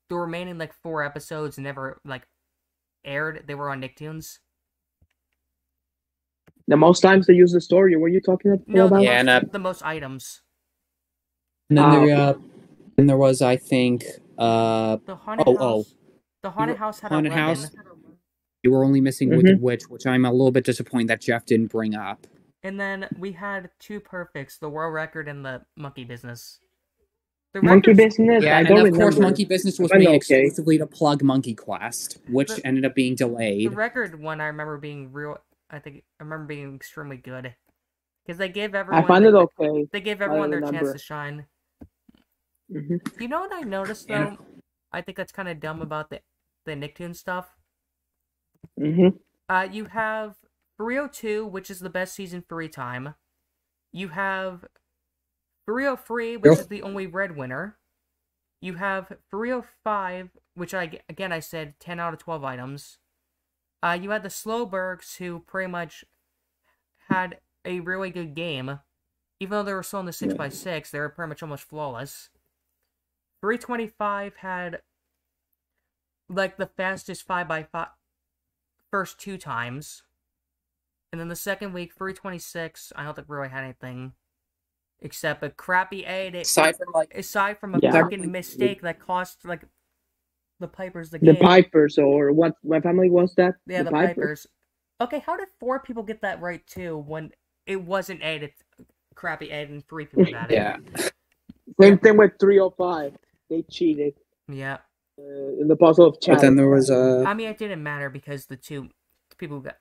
the remaining 4 episodes never aired. They were on Nicktoons. The most times they use the story. What are you talking about? No, the, Yeah, most, and, the most items. And then there was, I think, The haunted house. The haunted house had Haunted 11. House. You were only missing Mm-hmm. Wicked Witch, which I'm a little bit disappointed that Jeff didn't bring up. And then we had 2 perfects: the world record and the monkey business. The Monkey records- Business. Yeah, I and don't of remember. course, Monkey Business was I know, made okay. exclusively to plug Monkey Quest, which The- ended up being The delayed. record one I remember being I remember being extremely good because they gave I everyone. find it okay. They gave everyone their chance remember. to shine. hmm You know what I noticed though? Yeah. I think that's kind of dumb about the Nicktoons stuff. hmm You have 302, which is the best season 3 time. You have 303, which is the only red winner. You have 305, which I said 10 out of 12 items. You had the Slowbergs, who pretty much had a really good game. Even though they were still in the 6x6, they were pretty much almost flawless. 325 had the fastest 5x5 first 2 times. And then the second week, 326, I don't think really had anything except a crappy edit. Aside from a Yeah. fucking mistake that cost the Pipers the game. The Pipers, or what family was that? Yeah, the Pipers. Okay, how did 4 people get that right too when it wasn't edited? Crappy edit and 3 people got it. Yeah. Same thing with 305. They cheated Yeah. in the puzzle of chat. But then there was I mean, it didn't matter because the 2 people who got.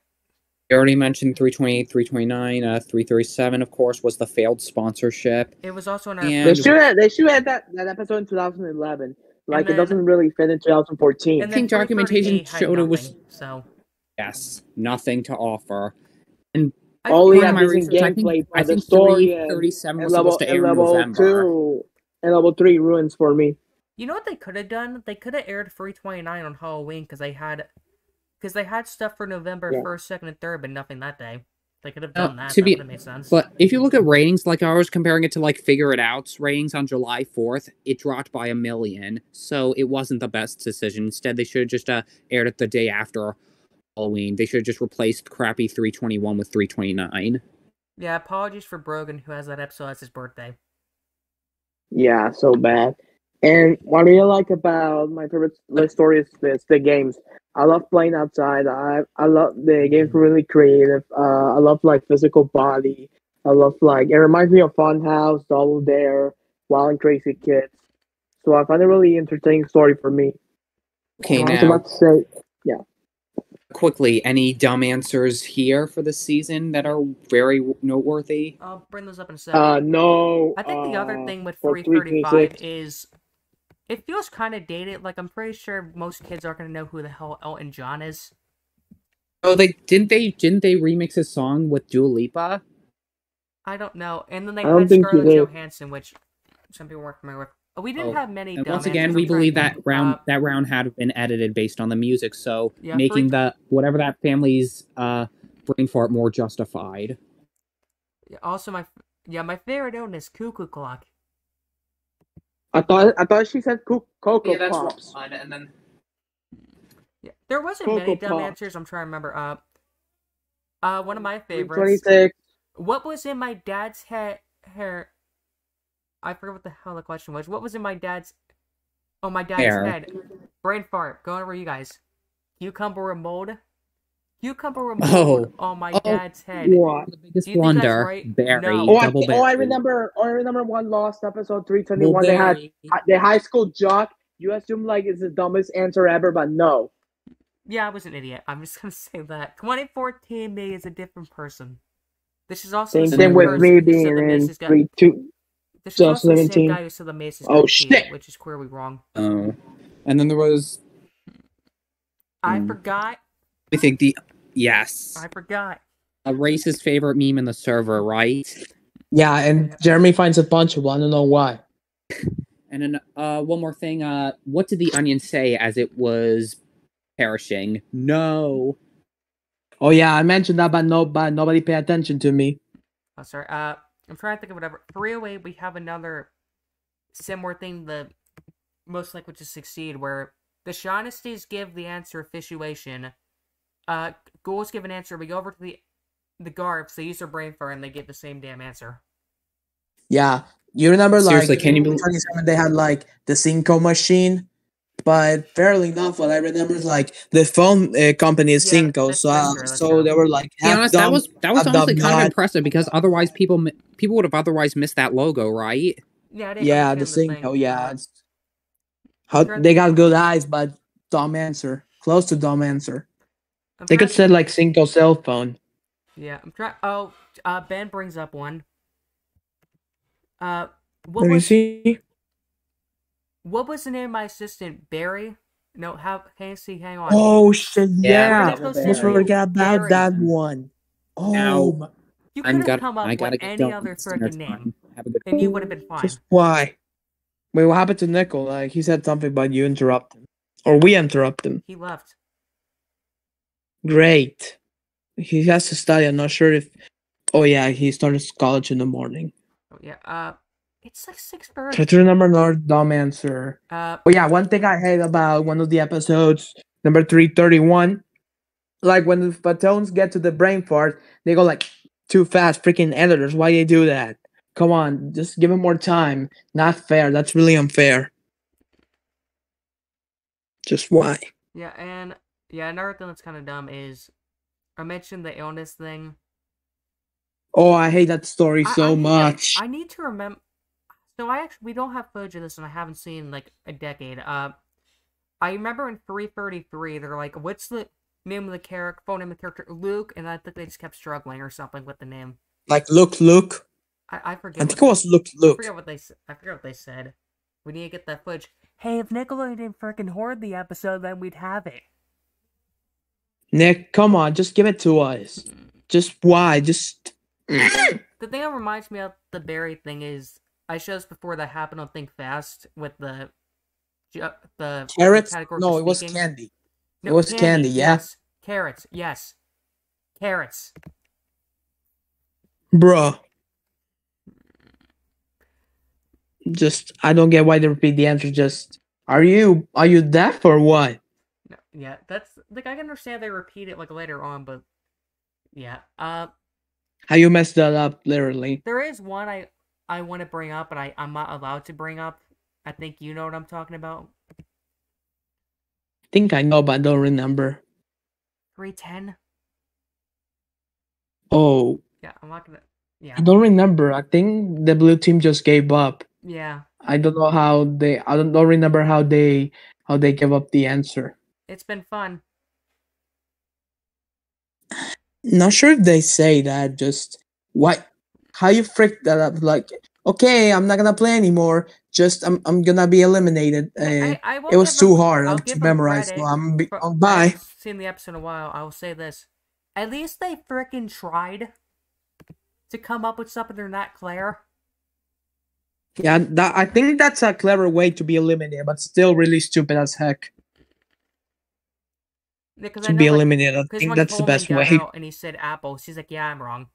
you already mentioned 328, 329, 337, of course, was the failed sponsorship. It was also in our. And- They should have that episode in 2011. Like, then- it doesn't really fit in 2014. And I think then documentation 338 had showed it was- nothing, So. Yes, nothing to offer. I Only think- According to my amazing research, I gameplay, think, but I the think story and 337 was supposed to air in level November. 2 and level 3 ruins for me. You know what they could have done? They could have aired 329 on Halloween because they had stuff for November Yeah. 1st, 2nd, and 3rd, but nothing that day. They could have No, done that. to That be- would have made sense. But if you look at ratings, like I was comparing it to Figure It Out's ratings on July 4th, it dropped by 1 million. So it wasn't the best decision. Instead, they should have just aired it the day after Halloween. They should have just replaced crappy 321 with 329. Yeah, apologies for Brogan, who has that episode as his birthday. Yeah, so bad. And what I really like about my favorite list story is the games. I love playing outside. I love the game's really creative. I love like physical body. I love like it reminds me of Funhouse, Double Dare, Wild and Crazy Kids. So I find it a really entertaining story for me. Okay, I was now about to say, yeah. quickly, any dumb answers here for this season that are very noteworthy? I'll bring those up in a second. No. I think the other thing with for 335 326. is it feels kind of dated. Like, I'm pretty sure most kids aren't going to know who the hell Elton John is. Oh, didn't they remix his song with Dua Lipa? I don't know. And then they I don't had think he Scarlett did. Johansson, which some people weren't familiar with. We didn't have many And dumb once again, answers. we I'm trying believe to that think. round had been edited based on the music, so Yeah, making the whatever that family's brain fart more justified. Also, my favorite one is Cuckoo Clock. I thought she said Cocoa Pops. one. And then Yeah, there wasn't Cocoa many dumb Pops. answers. I'm trying to remember. One of my favorites. 26. What was in my dad's hair? I forget what the hell the question was. What was in my dad's? Oh, my dad's Hair. head. Brain fart. Going over you guys. Cucumber and mold. Cucumber and mold on my dad's head. What? the biggest Do you think that's blunder, right? Barry, No. I Double remember one lost episode 321. They had the high school jock. You assume like it's the dumbest answer ever, but no. Yeah, I was an idiot. I'm just gonna say that. 2014 me is a different person. This is also Same the thing same with person me who said being the in Mace is got. 3-2. This is also the same 17. guy who said the Mace is Oh, got shit. cheated, which is clearly wrong. Oh, and then there was. I forgot. I think yes, I forgot. a racist favorite meme in the server, right? Yeah, and Jeremy finds it punchable. I don't know why. And then one more thing. What did the onion say as it was perishing? No. Oh yeah, I mentioned that, but nobody pay attention to me. Oh, sorry. I'm trying to think of whatever. 308, we have another similar thing. The most likely to succeed, where the Shaunesties give the answer fissuation. Ghouls give an answer. We go over to the Garps. They use their brain fart and they get the same damn answer. Yeah, you remember Seriously, like can you in 27 they had like the Cinco machine, but fairly enough, what I remember is like the phone company is Yeah, Cinco, that's so true, that's so true. they were like To be honest, that was half honestly dumb, kind of not- impressive because otherwise people would have otherwise missed that logo, right? Yeah, I didn't yeah, the understand thing. Cinco, yeah. I'm How trying to they think- got good eyes, but dumb answer, close to dumb answer. I'm They trying could to say like Cinco cell phone. Yeah, I'm trying. Oh, Ben brings up one. What Let me was see. what was the name of my assistant? Barry? No, hang on. Oh shit! Yeah, Yeah, Double almost Barry. forgot about Barry. that one. Oh, Now, You could have come up I gotta with get any going. other It's dinner freaking name, time. Have a good. and you would have been fine. just why? Wait, what happened to Nickel? Like he said something, but you interrupt him, or we interrupt him. He left. Great. He has to study. I'm not sure if. Oh yeah, he started college in the morning. Oh, yeah. It's like 6:30. Try to remember another dumb answer. Oh yeah, one thing I hate about one of the episodes, number 331, like when the Batones get to the brain fart, they go like too fast. Freaking editors, why they do that? Come on, just give them more time. Not fair. That's really unfair. Just why? Yeah, and another thing that's kind of dumb is I mentioned the illness thing. Oh, I hate that story so much. I need to remember. So we don't have footage of this, and I haven't seen like a decade. I remember in 333, they're like, "What's the name of the character? Phone name of the character Luke?" And I think they just kept struggling or something with the name. Like Luke. I forget. I think it was Luke. I forget what they said. We need to get that footage. Hey, if Nickelodeon didn't freaking hoard the episode, then we'd have it. Nick, come on, just give it to us. Just why? Just. The thing that reminds me of the Barry thing is I showed this before that happened on Think Fast with the Carrots? categorical No, it was speaking. candy. No, it was candy, yeah. Yes. Carrots, yes. Carrots. Bruh. Just, I don't get why they repeat the answer. Just, are you deaf or what? No, yeah, that's like I can understand they repeat it like later on, but yeah. How you messed that up, literally. There is one I want to bring up, but I'm not allowed to bring up. I think you know what I'm talking about. think I know, but I don't remember. 310. Oh, Yeah, I'm not gonna. Yeah. I don't remember. I think the blue team just gave up. Yeah. I don't know how they. I don't remember how they gave up the answer. It's been fun. Not sure if they say that. Just what? How you freak that up? Like, okay, I'm not gonna play anymore. Just I'm gonna be eliminated. I will It was give too them. hard I'll to give them memorize. So credit. I bye. haven't seen the episode in a while. I will say this: at least they frickin' tried to come up with something they're not clear. Yeah, I think that's a clever way to be eliminated, but still really stupid as heck. Because To be eliminated, I because think when that's the Coleman best got way. out and he said apple, she's like, "Yeah, I'm wrong."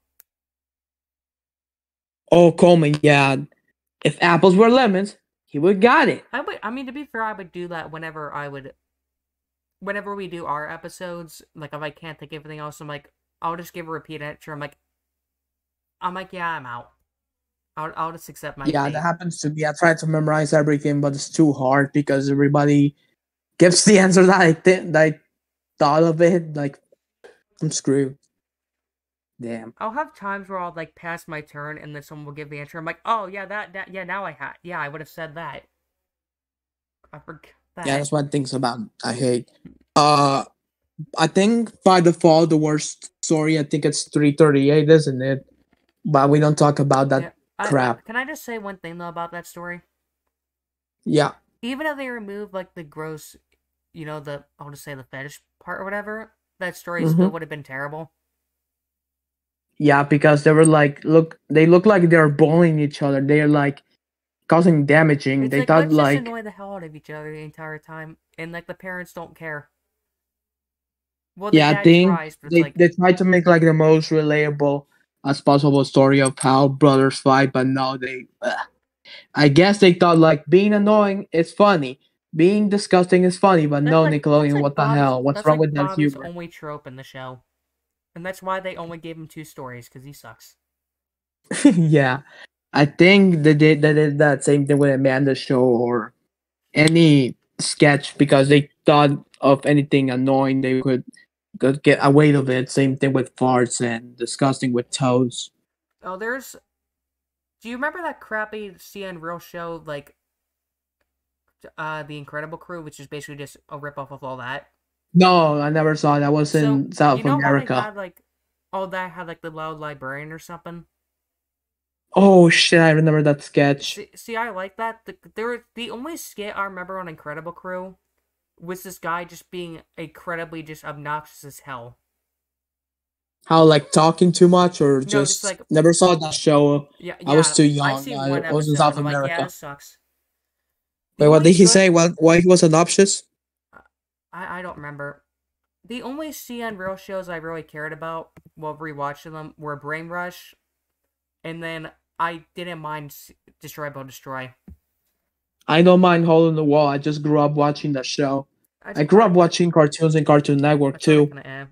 Oh, Coleman, yeah. If apples were lemons, he would got it. I mean, to be fair, I would do that whenever we do our episodes. Like, if I can't think of anything else, I'm like, I'll just give a repeat answer. I'm like, yeah, I'm out. I'll just accept my Yeah, fate. that happens to me. I try to memorize everything, but it's too hard because everybody gives the answer that I thought of it. Like, I'm screwed. Damn. I'll have times where I'll like pass my turn and then someone will give the answer. I'm like, oh yeah, yeah, now I would have said that. I forgot that. Yeah, that's one things about I hate. I think by default the worst story. I think it's 338, isn't it? But we don't talk about that crap. Can I just say one thing though about that story? Yeah. Even if they remove like the gross, I'll just say the fetish part or whatever, that story still would have been terrible. Yeah, because they were like, they look like they're bullying each other. They're like causing damaging. It's they like, thought let's like just annoy the hell out of each other the entire time, and like the parents don't care. Well, the dad tries, but they try to make like the most relatable as possible story of how brothers fight, but no, I guess they thought like being annoying is funny, being disgusting is funny, but no, Nickelodeon, what the hell? What's wrong with that humor? That's only trope in the show, and that's why they only gave him 2 stories because he sucks. Yeah, I think they did that same thing with Amanda's show or any sketch because they thought of anything annoying they could get away with it. Same thing with farts and disgusting with toes. Oh, do you remember that crappy CN Real show, like, The Incredible Crew, which is basically just a ripoff of all that? No, I never saw that. Was in South America. How they had, all that had, like, the loud librarian or something? Oh, shit, I remember that sketch. See, I like that. The only skit I remember on Incredible Crew was this guy just being incredibly just obnoxious as hell. How, like, talking too much or just like, never saw that show. Yeah, I was too young. I've seen one I was in episode, South America. Like, yeah, this sucks. Wait, what did he say? Why he was obnoxious? I don't remember. The only CN Real shows I really cared about while rewatching them were Brain Rush, and then I didn't mind Destroy Bo Destroy. I don't mind Hole in the Wall. I just grew up watching that show. I grew up watching cartoons and Cartoon Network too. I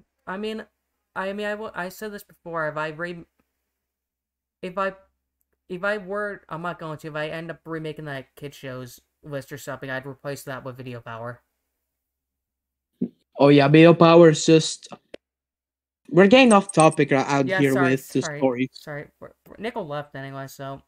said this before. If I end up remaking that kid shows list or something, I'd replace that with Video Power. Oh yeah, Video Power is just. We're getting off topic out here with the stories. Sorry, Nickel left anyway, so.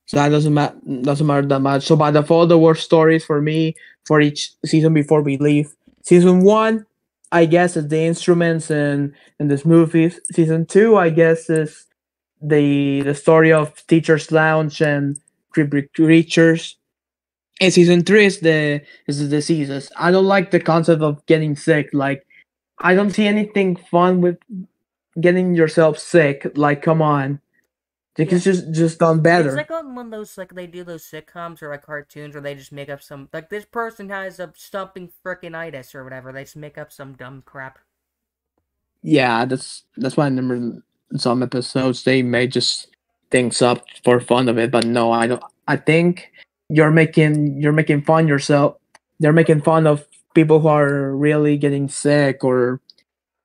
So that doesn't matter that much. So by default, the worst stories for me for each season before we leave. Season 1, I guess, is the instruments and this movies. Season 2, I guess, is the story of Teacher's Lounge and Creepy Creatures. And season 3 is the diseases. I don't like the concept of getting sick. Like, I don't see anything fun with getting yourself sick. Like, come on. It's just done better. It's like on one of those, like, they do those sitcoms or, like, cartoons where they just make up some, like, this person has a stumping frickin' or whatever. They just make up some dumb crap. Yeah, that's why I remember some episodes they may just things up for fun of it, but no, I don't. I think you're making fun yourself. They're making fun of people who are really getting sick or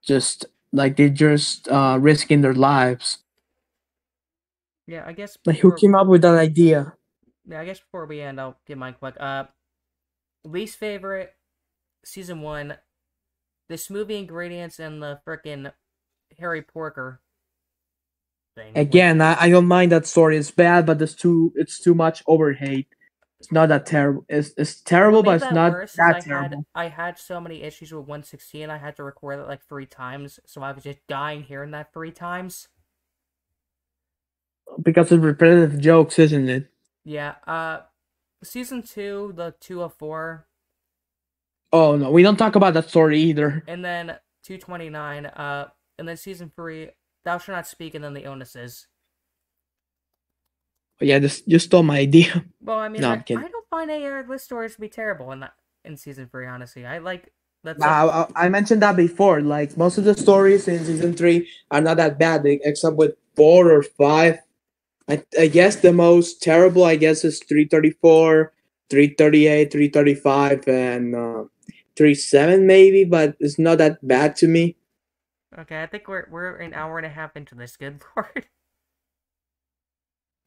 just like they're just risking their lives. Yeah, I guess. Like, who came up with that idea? Yeah, I guess before we end, I'll give mine quick. Least favorite season 1, the smoothie ingredients and the frickin' Harry Porker thing. Again, I don't mind that story. It's bad, but it's too much overhate. It's not that terrible. It's terrible, What but made it's that not worse is that terrible. I had so many issues with 116, I had to record it like 3 times, so I was just dying hearing that 3 times. Because of repetitive jokes, isn't it? Yeah, season 2, the 204, Oh no, we don't talk about that story either. and then 229, and then season 3, Thou Shalt Not Speak, and then the illnesses. Yeah, you stole my idea. Well, I mean, No, I I'm kidding. don't find any of the stories to be terrible in season 3, honestly. I like, that's I mentioned that before. Like most of the stories in season 3 are not that bad, except with 4 or 5. I guess the most terrible, I guess, is 334, 338, 335, and 37 maybe. But it's not that bad to me. okay, I think we're an hour and a half into this, good lord.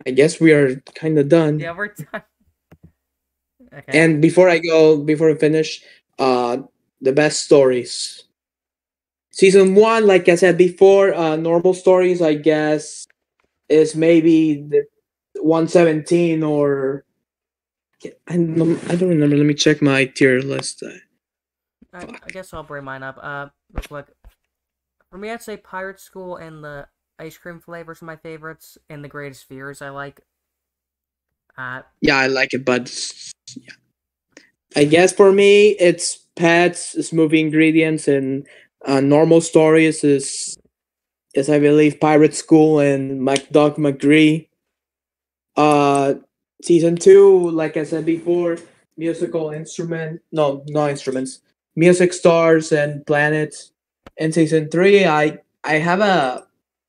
I guess we are kind of done. Yeah, we're done. Okay. And before we finish, the best stories. Season 1, like I said before, normal stories, I guess, is maybe the 117 or I don't remember. Let me check my tier list. I guess I'll bring mine up. Real quick. For me, I'd say Pirate School and the ice cream flavors are my favorites, and the Greatest Fears I like. Yeah, I like it, but yeah. I guess for me, it's pets, it's movie ingredients, and normal stories is I believe Pirate School and McDuck McGree. Season 2, like I said before, musical instrument. No, no instruments. Music stars and planets. In season 3, I have a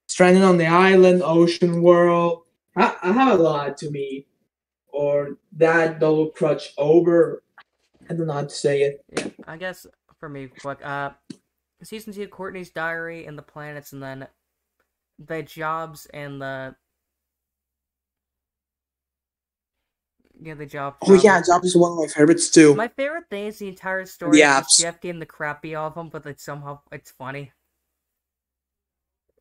Stranded on the Island, Ocean World. I have a lot to me. Or that Double Crutch Over. I don't know how to say it. Yeah, I guess for me, quick. Season 2, Courtney's Diary and the planets, and then the Jobs and the the Job. Oh yeah, Job is one of my favorites too. My favorite thing is the entire story. The is Jeff getting the crap beat off him, but somehow it's funny.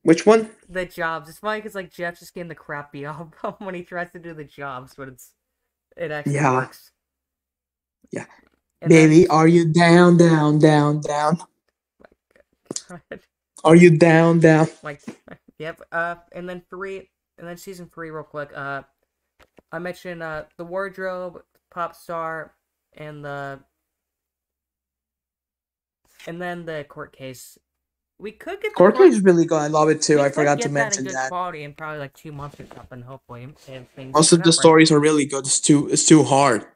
Which one? The Jobs. It's funny because like Jeff just getting the crap beat off him when he tries to do the Jobs, but it actually works. Yeah. And baby, then, are you down, down, down, down? Are you down, down? Like, yep. And then season 3, real quick. I mentioned the wardrobe, pop star, and then the court case. We could get court case is really good. I love it too. I forgot to mention that. Good quality in probably like 2 months or something. Hopefully, most of the stories are really good. It's too hard.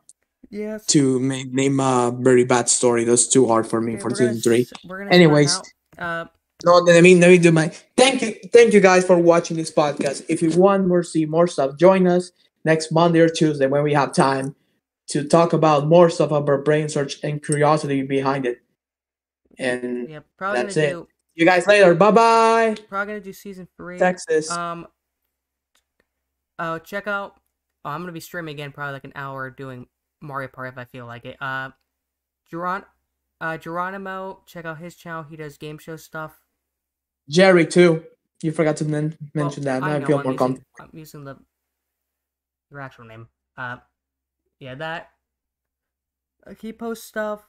Yes. To name a very bad story. That's too hard for me for season 3. Anyways, no, let me do my thank you guys for watching this podcast. If you want more, see more stuff, join us next Monday or Tuesday when we have time to talk about more stuff about brain search and curiosity behind it. And that's it. You guys later. Bye bye. Probably gonna do season 3. Texas. Check out. I'm gonna be streaming again, probably like an hour doing Mario Party if I feel like it. Geronimo, check out his channel. He does game show stuff. Jerry too. You forgot to mention that. Now I feel more comfortable. I'm using the actual name. Yeah, that. He posts stuff.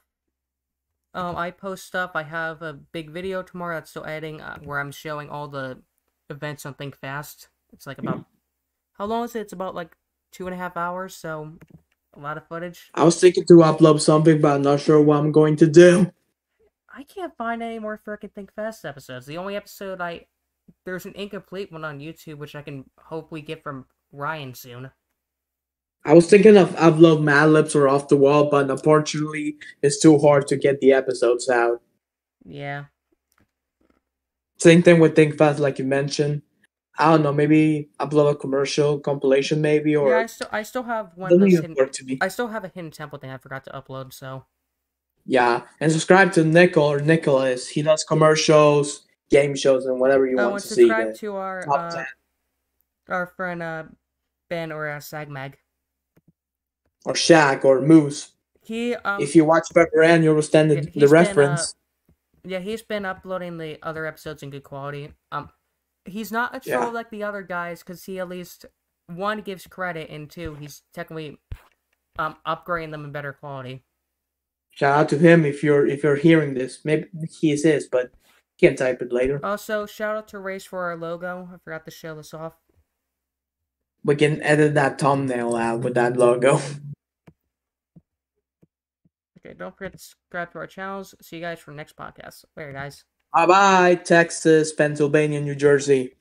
I post stuff. I have a big video tomorrow that's still editing, where I'm showing all the events on Think Fast. It's like about how long is it? It's about like 2.5 hours. So. A lot of footage. I was thinking to upload something, but I'm not sure what I'm going to do. I can't find any more frickin' Think Fast episodes. The only episode there's an incomplete one on YouTube, which I can hopefully get from Ryan soon. I was thinking of upload Mad Libs or Off the Wall, but unfortunately, it's too hard to get the episodes out. Yeah. Same thing with Think Fast, like you mentioned. I don't know, maybe upload a commercial compilation, maybe, or yeah. I still have one. I still have a hidden template thing I forgot to upload. So yeah, and subscribe to Nickel or Nicholas. He does commercials, game shows, and whatever you want to see. Subscribe to our friend Ben or Sagmag or Shaq or Moose. He If you watch Pepper Ann, you understand yeah, the he's been, reference. yeah, he's been uploading the other episodes in good quality. He's not a troll Yeah. like the other guys because he at least one gives credit and two he's technically upgrading them in better quality. Shout out to him if you're hearing this. Maybe he is, but he can type it later. Also, shout out to Race for our logo. I forgot to show this off. We can edit that thumbnail out with that logo. Okay, don't forget to subscribe to our channels. See you guys for the next podcast. Later, guys. Bye bye, Texas, Pennsylvania, New Jersey.